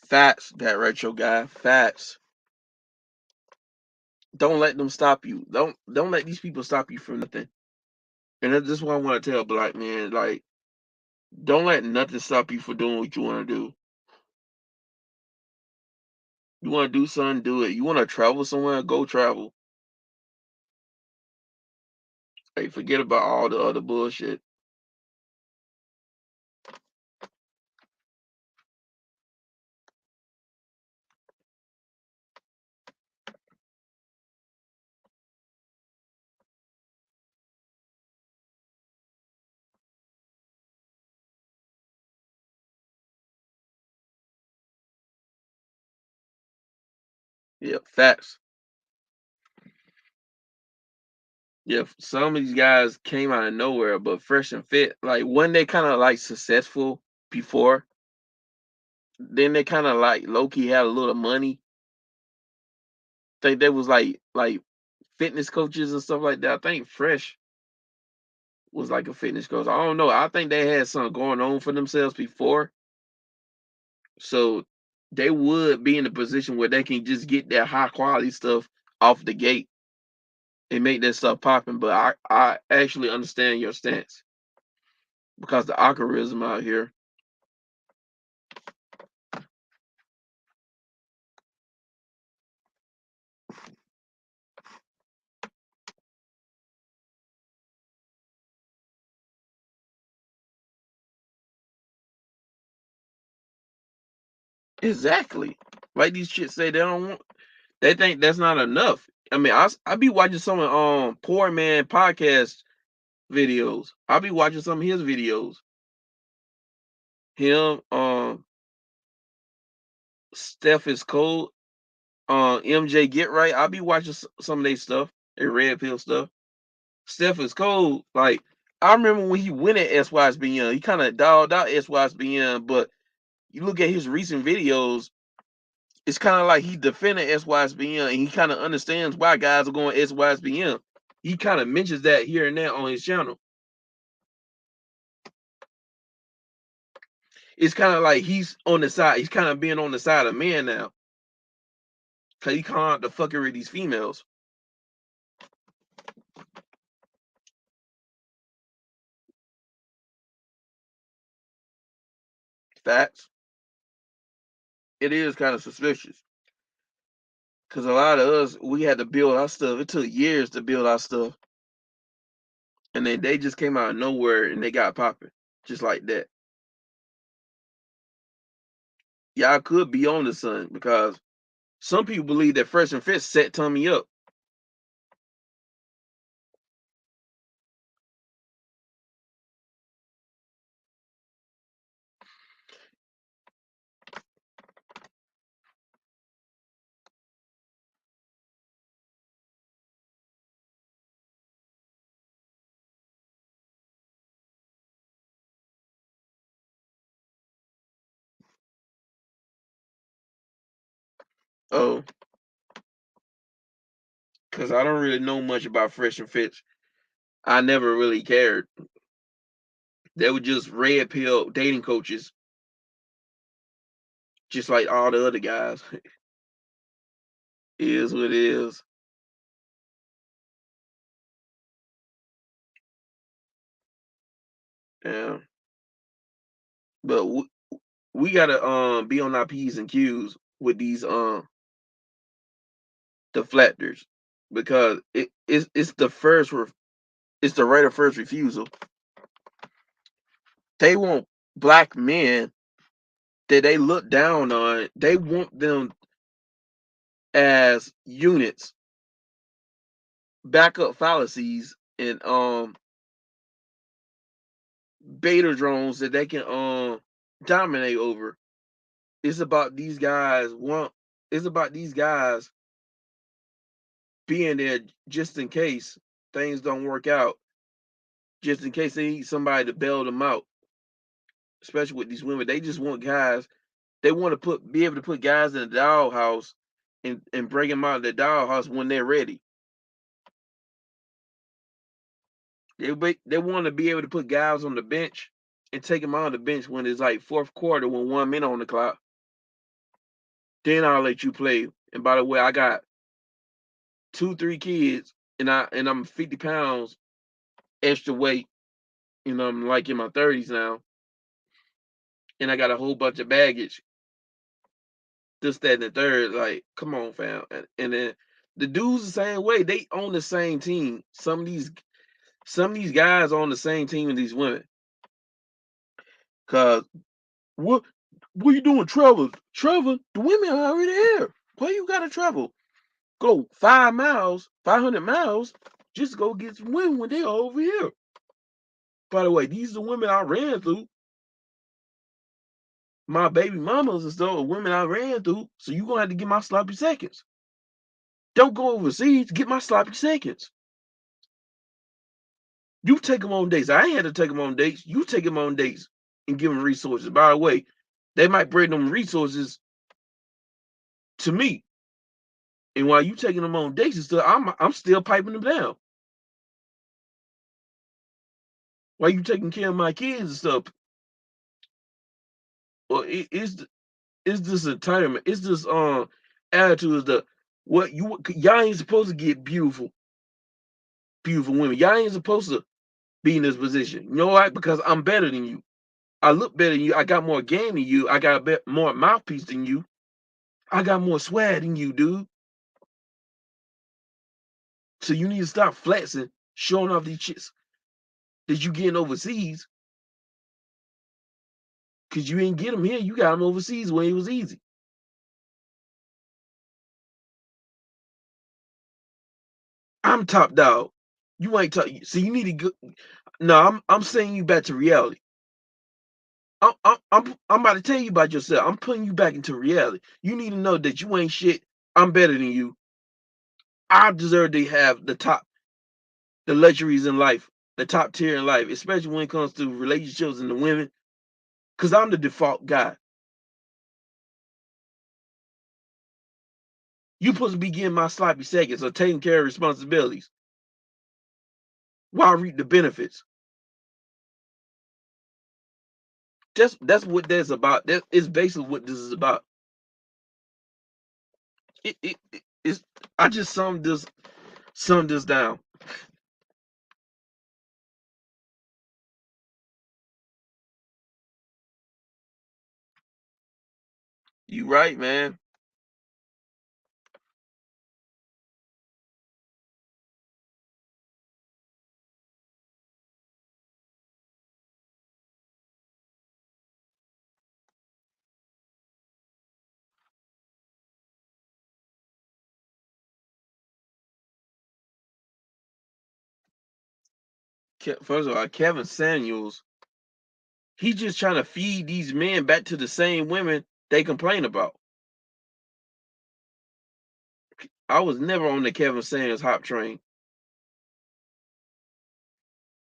[SPEAKER 1] Fats, that retro guy. Fats. Don't let them stop you. Don't let these people stop you from nothing. And that's just what I want to tell black men. Like, don't let nothing stop you from doing what you want to do. You want to do something, do it. You want to travel somewhere, go travel. Like, forget about all the other bullshit. Yeah, facts. Yeah, some of these guys came out of nowhere, but fresh and fit. Like, when they kind of like successful before, then they kind of like low key had a little money. Think they was like fitness coaches and stuff like that. I think Fresh was like a fitness coach. I don't know. I think they had something going on for themselves before, so they would be in a position where they can just get that high quality stuff off the gate and make that stuff popping. But I actually understand your stance because the algorithm out here. Exactly. Like these chicks say they don't want. They think that's not enough. I mean, I be watching some of Poor Man podcast videos. I'll be watching some of his videos. Him, Steph is cold. MJ Get Right. I'll be watching some of their stuff, their red pill stuff. Steph is cold. Like, I remember when he went at SYSBN, he kind of dogged out SYSBN, but you look at his recent videos, it's kind of like he defended SYSBN and he kind of understands why guys are going SYSBN. He kind of mentions that here and there on his channel. It's kind of like he's on the side. He's kind of being on the side of men now. Cause he can't the fucking with these females. Facts. It is kind of suspicious. Cause a lot of us, we had to build our stuff. It took years to build our stuff. And then they just came out of nowhere and they got popping. Just like that. Y'all could be on the sun because some people believe that Fresh and Fit set Tommy up. Oh, because I don't really know much about Fresh and Fit. I never really cared. They were just red pill dating coaches, just like all the other guys. It is what it is. Yeah. But we gotta be on our P's and Q's with these deflectors because it's the it's the right of first refusal. They want black men that they look down on. They want them as units, backup fallacies, and beta drones that they can dominate over. It's about these guys want. It's about these guys being there just in case things don't work out, just in case they need somebody to bail them out. Especially with these women, they just want guys. They want to be able to put guys in the dollhouse and bring them out of the dollhouse when they're ready. They want to be able to put guys on the bench and take them on the bench when it's like fourth quarter when 1 minute on the clock. Then I'll let you play. And by the way, I got 2, 3 kids, and I'm 50 pounds, extra weight. I'm like in my 30s now, and I got a whole bunch of baggage. This, that, and the third. Like, come on, fam. And then the dudes the same way. They on the same team. Some of these guys on the same team with these women. Cause what you doing, Trevor? Trevor, the women are already here. Why you gotta travel? Go 5 miles, 500 miles, just go get some women when they are over here. By the way, these are the women I ran through. My baby mamas and stuff, women I ran through. So you gonna have to get my sloppy seconds. Don't go overseas. Get my sloppy seconds. You take them on dates. I ain't had to take them on dates. You take them on dates and give them resources. By the way, they might bring them resources to me. And while you taking them on dates and stuff, I'm still piping them down. While you taking care of my kids and stuff. Well, it's this entitlement. It's this attitude is the what y'all ain't supposed to get beautiful women. Y'all ain't supposed to be in this position. You know why? Because I'm better than you. I look better than you. I got more game than you. I got more mouthpiece than you. I got more swag than you, dude. So you need to stop flexing, showing off these chicks that you getting overseas, because you ain't get them here. You got them overseas when it was easy. I'm top dog. You ain't top. So you need to go. No, I'm saying you back to reality. I'm about to tell you about yourself. I'm putting you back into reality. You need to know that you ain't shit. I'm better than you. I deserve to have the luxuries in life, the top tier in life, especially when it comes to relationships and the women, because I'm the default guy. You supposed to be getting my sloppy seconds or taking care of responsibilities while I reap the benefits. That's what that's about. That is basically what this is about. It's I just summed this down. You right, man. First of all, Kevin Samuels, he's just trying to feed these men back to the same women they complain about. I was never on the Kevin Samuels hop train.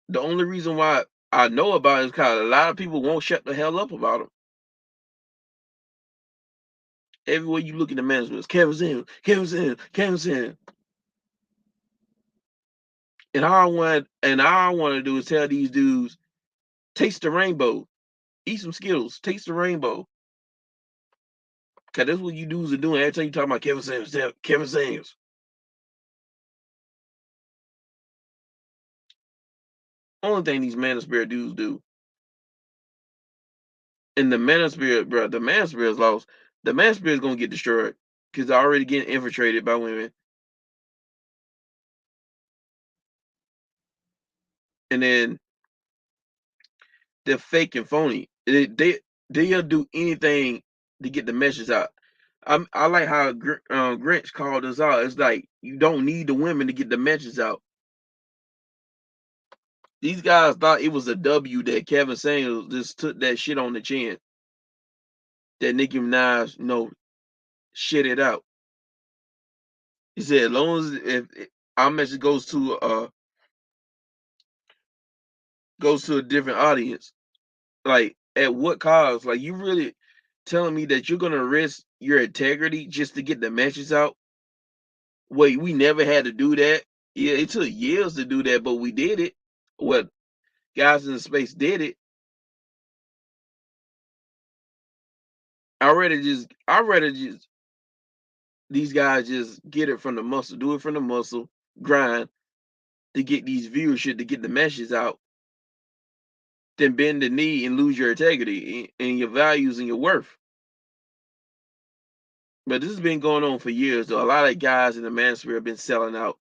[SPEAKER 1] The only reason why I know about it is because a lot of people won't shut the hell up about him. Everywhere you look in the management, it's Kevin Samuels, Kevin Samuels, Kevin Samuels. And all I want to do is tell these dudes, taste the rainbow, eat some Skittles, taste the rainbow. Cause that's what you dudes are doing every time you talk about Kevin Samuels, Kevin Samuels. Only thing these manosphere dudes do. And the manosphere, bro, the manosphere is lost. The manosphere is gonna get destroyed because they're already getting infiltrated by women. And then they're fake and phony. They'll do anything to get the message out. I like how Grinch called us out. It's like you don't need the women to get the message out. These guys thought it was a W that Kevin Samuels just took that shit on the chin. That Nicki Minaj, shit it out. He said, as long as if our message goes to a different audience, like at what cost? Like you really telling me that you're gonna risk your integrity just to get the message out? Wait, we never had to do that. Yeah, it took years to do that, but we did it. Well, guys in the space did it. I rather just these guys just get it from the muscle, do it from the muscle, grind, to get these viewership, to get the message out, than bend the knee and lose your integrity and your values and your worth. But this has been going on for years, though. A lot of guys in the manosphere have been selling out.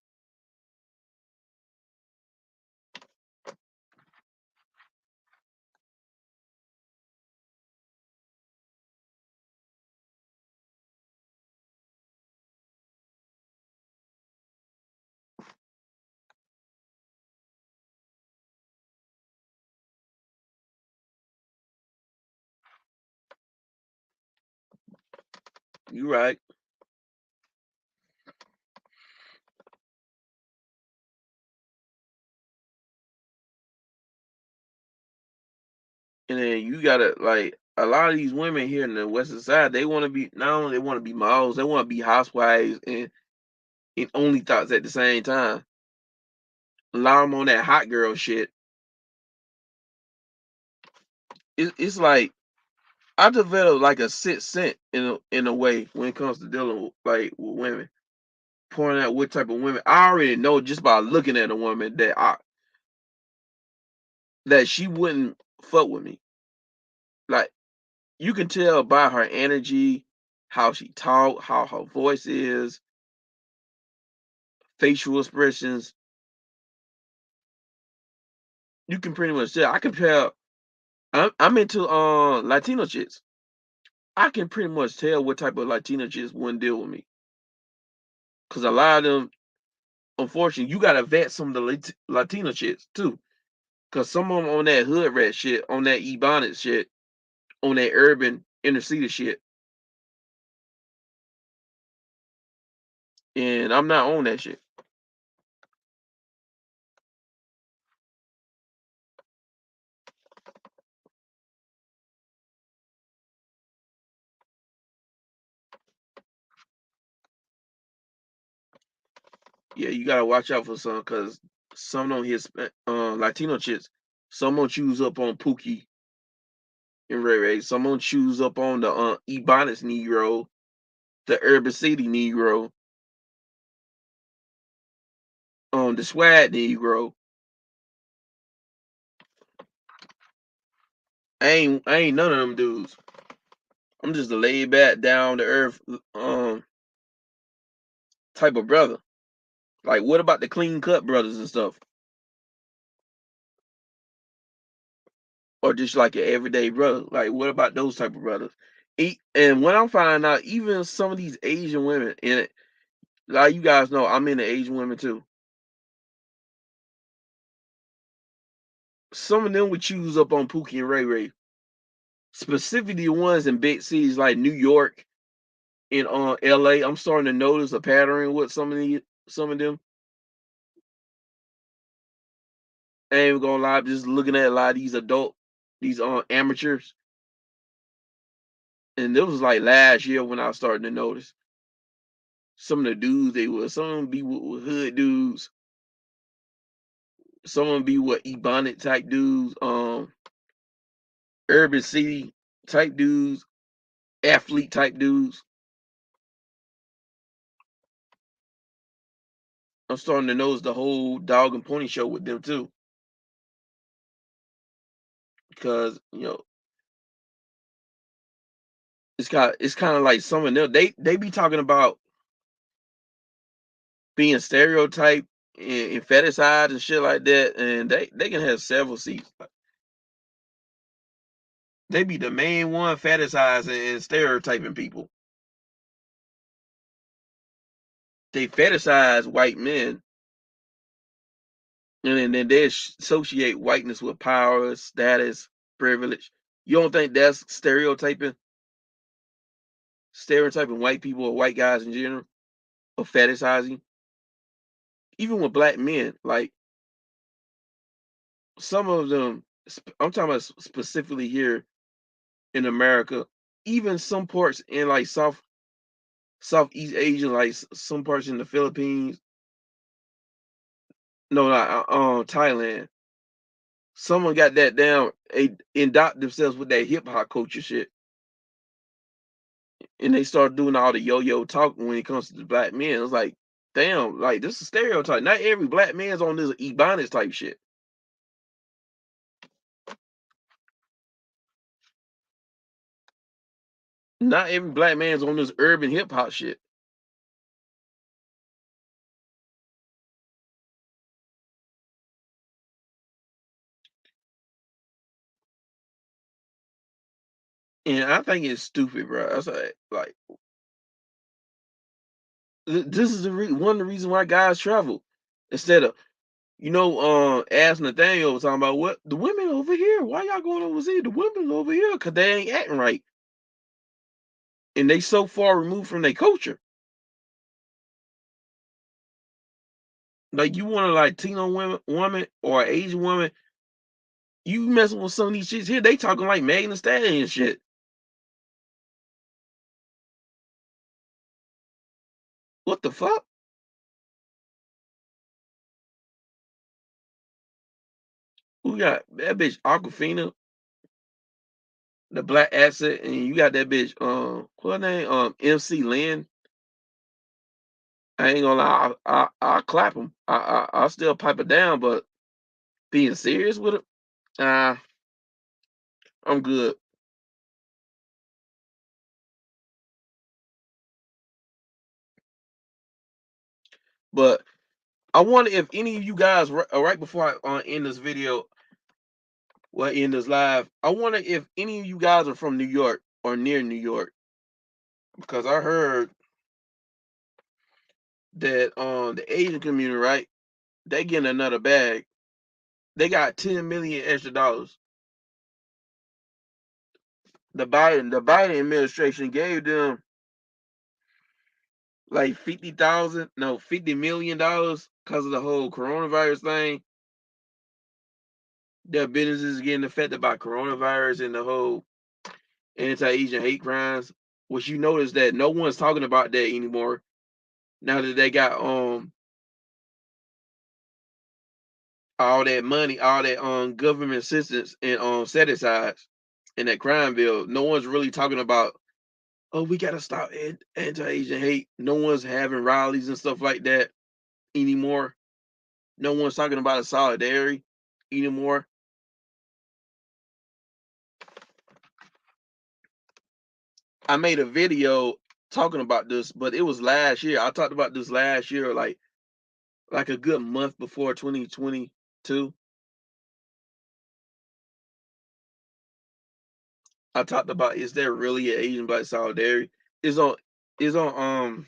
[SPEAKER 1] You right. And then you gotta like a lot of these women here in the Western Side, they want to be not only they want to be models, they want to be housewives and only thoughts at the same time. A lot of them on that hot girl shit. It's like I developed like a sixth sense in a way when it comes to dealing with, like with women, pointing out what type of women I already know just by looking at a woman that she wouldn't fuck with me. Like you can tell by her energy, how she talk, how her voice is, facial expressions. You can pretty much tell. I can tell. I'm into Latino chicks. I can pretty much tell what type of Latino chicks wouldn't deal with me because a lot of them, unfortunately, you gotta vet some of the Latino chicks too. Cause some of them on that hood rat shit, on that ebonics shit, on that urban inner city shit, and I'm not on that shit. Yeah, you gotta watch out for some, cause some on his Latino chicks, some gonna choose up on Pookie and Ray Ray, some gonna choose up on the ebonics Negro, the urban city Negro, the swag Negro. I ain't none of them dudes. I'm just a laid back, down to earth type of brother. Like, what about the clean cut brothers and stuff? Or just like an everyday brother? Like, what about those type of brothers? And when I'm finding out, even some of these Asian women, and like you guys know, I'm into Asian women too. Some of them would choose up on Pookie and Ray Ray, specifically the ones in big cities like New York and LA. I'm starting to notice a pattern with some of them. I ain't gonna lie, just looking at a lot of these amateurs, and it was like last year when I was starting to notice some of the dudes they were. Some of them be with hood dudes, some of them be with ebonic type dudes, urban city type dudes, athlete type dudes. I'm starting to notice the whole dog and pony show with them too, because it's kind of like some of them. They be talking about being stereotyped and fetishized and shit like that, and they can have several seats. They be the main one fetishizing and stereotyping people. They fetishize white men, and then they associate whiteness with power, status, privilege. You don't think that's stereotyping white people or white guys in general, or fetishizing? Even with black men, like some of them, I'm talking about specifically here in America, even some parts in like Southeast Asia, like some parts in the Philippines, no, not Thailand. Someone got that down, they adopt themselves with that hip hop culture shit, and they start doing all the yo-yo talking when it comes to the black men. It's like damn, like this is a stereotype. Not every black man's on this Ebonics type shit. Not every black man's on this urban hip hop shit. And I think it's stupid, bro. That's like this is one of the reasons why guys travel instead of ask Nathaniel was talking about what the women over here. Why y'all going overseas? The women over here because they ain't acting right, and they so far removed from their culture. Like you want a Latino woman or an Asian woman, you messing with some of these shits here. They talking like Megan Thee Stallion and shit. What the fuck? Who got that bitch Aquafina, the black asset, and you got that bitch what her name MC Lynn. I ain't gonna lie, I'll clap him. I'll still pipe it down, but being serious with it, uh, I'm good. But I wonder if any of you guys, right before I end this video, well, end this live, I wonder if any of you guys are from New York or near New York, because I heard that the Asian community, right, they getting another bag. They got 10 million extra dollars. The Biden administration gave them like 50,000, no, $50 million because of the whole coronavirus thing. Their businesses getting affected by coronavirus and the whole anti-Asian hate crimes. Which you notice that no one's talking about that anymore. Now that they got all that money, all that government assistance and set asides in that crime bill, no one's really talking about, oh, we gotta stop anti-Asian hate. No one's having rallies and stuff like that anymore. No one's talking about a solidarity anymore. I made a video talking about this, but it was last year. I talked about this last year, like a good month before 2022. I talked about, is there really an Asian Black solidarity? Is on is on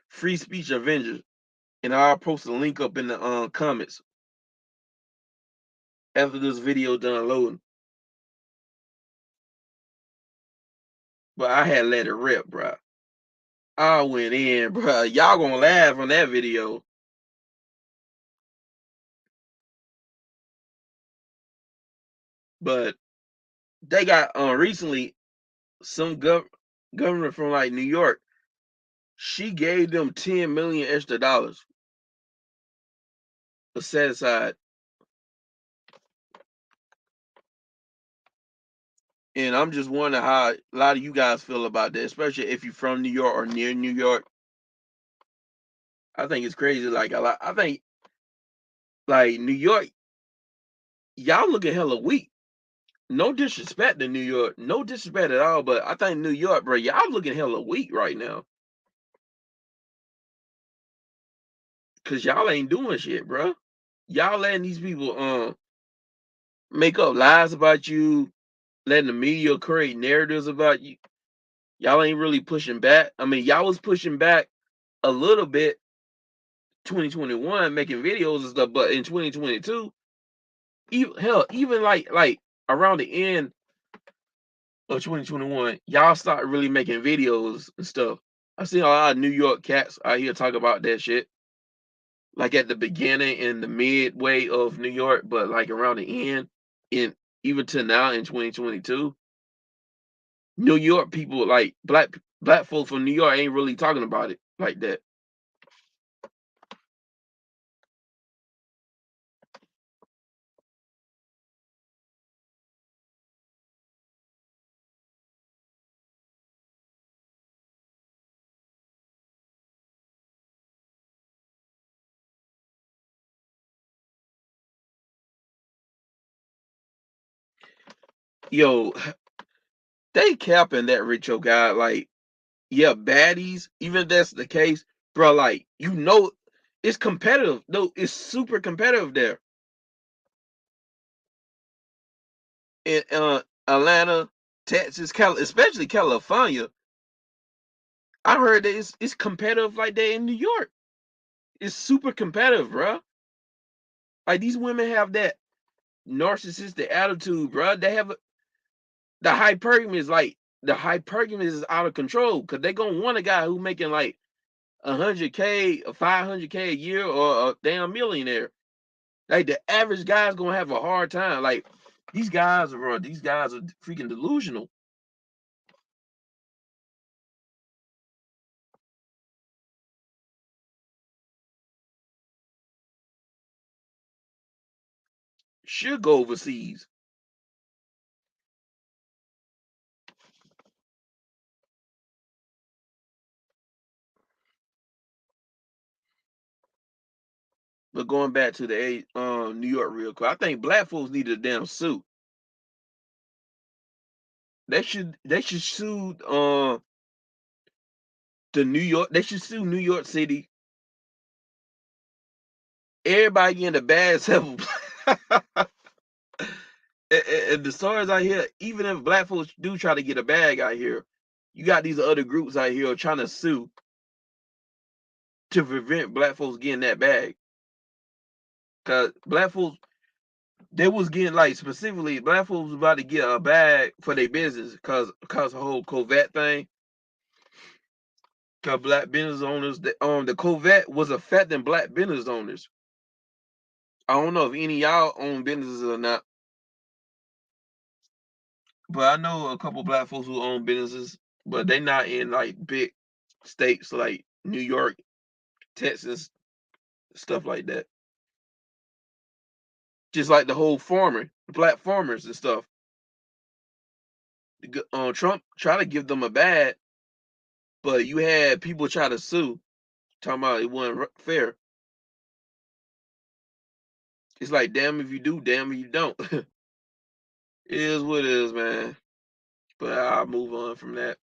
[SPEAKER 1] Free Speech Avengers, and I'll post a link up in the comments after this video done loading. But I had let it rip, bro. I went in, bro. Y'all gonna laugh on that video. But they got recently some governor from like New York. She gave them 10 million extra dollars set aside. And I'm just wondering how a lot of you guys feel about that, especially if you're from New York or near New York. I think it's crazy. Like a lot, I think like New York, y'all looking hella weak. No disrespect to New York, no disrespect at all, but I think New York, bro, y'all looking hella weak right now. Cause y'all ain't doing shit, bro. Y'all letting these people make up lies about you, letting the media create narratives about you. Y'all ain't really pushing back. I mean, y'all was pushing back a little bit 2021 making videos and stuff, but in 2022, even like around the end of 2021, y'all start really making videos and stuff. I seen a lot of New York cats out here talk about that shit. Like at the beginning and the midway of New York, but like around the end, and even to now in 2022, New York people, like black folks from New York, ain't really talking about it like that. Yo, they capping that Richo guy. Like, yeah, baddies. Even if that's the case, bro. Like, it's competitive. No, it's super competitive there in Atlanta, Texas, especially California. I heard that it's competitive like that in New York. It's super competitive, bro. Like these women have that narcissistic attitude, bro. They have the hypergamy is out of control because they gonna want a guy who making like 100K, 500K a year, or a damn millionaire. Like the average guy's gonna have a hard time. Like these guys are freaking delusional. Should go overseas. But going back to the New York real quick, I think black folks need a damn suit. They should sue they should sue New York City. Everybody getting a bad sample. And the stories I hear, even if black folks do try to get a bag out here, you got these other groups out here trying to sue to prevent black folks getting that bag. Cause black folks, they was getting like specifically black folks was about to get a bag for their business cause the whole Corvette thing. Cause black business owners, the Corvette was affecting black business owners. I don't know if any of y'all own businesses or not, but I know a couple black folks who own businesses, but they not in like big states like New York, Texas, stuff like that. Just like the whole black farmers and stuff. Trump tried to give them a bad, but you had people try to sue, talking about it wasn't fair. It's like damn if you do, damn if you don't. It is what it is, man. But I'll move on from that.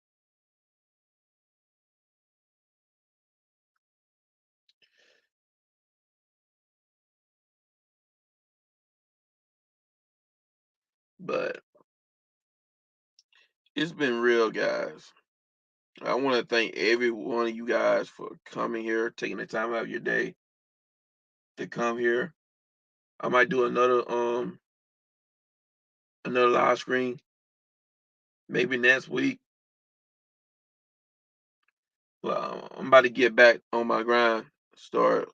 [SPEAKER 1] But it's been real, guys. I want to thank every one of you guys for coming here, taking the time out of your day to come here. I might do another live screen maybe next week. Well, I'm about to get back on my grind, start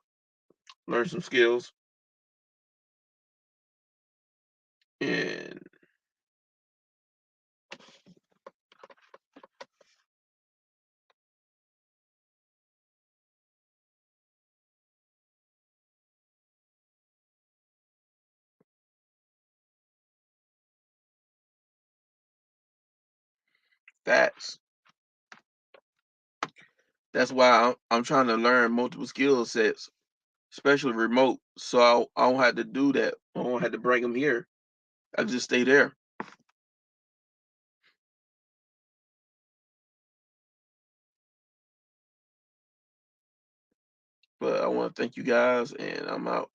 [SPEAKER 1] learn some skills, and facts. That's why I'm trying to learn multiple skill sets, especially remote, so I don't have to do that. I don't have to bring them here. I just stay there. But I want to thank you guys, and I'm out.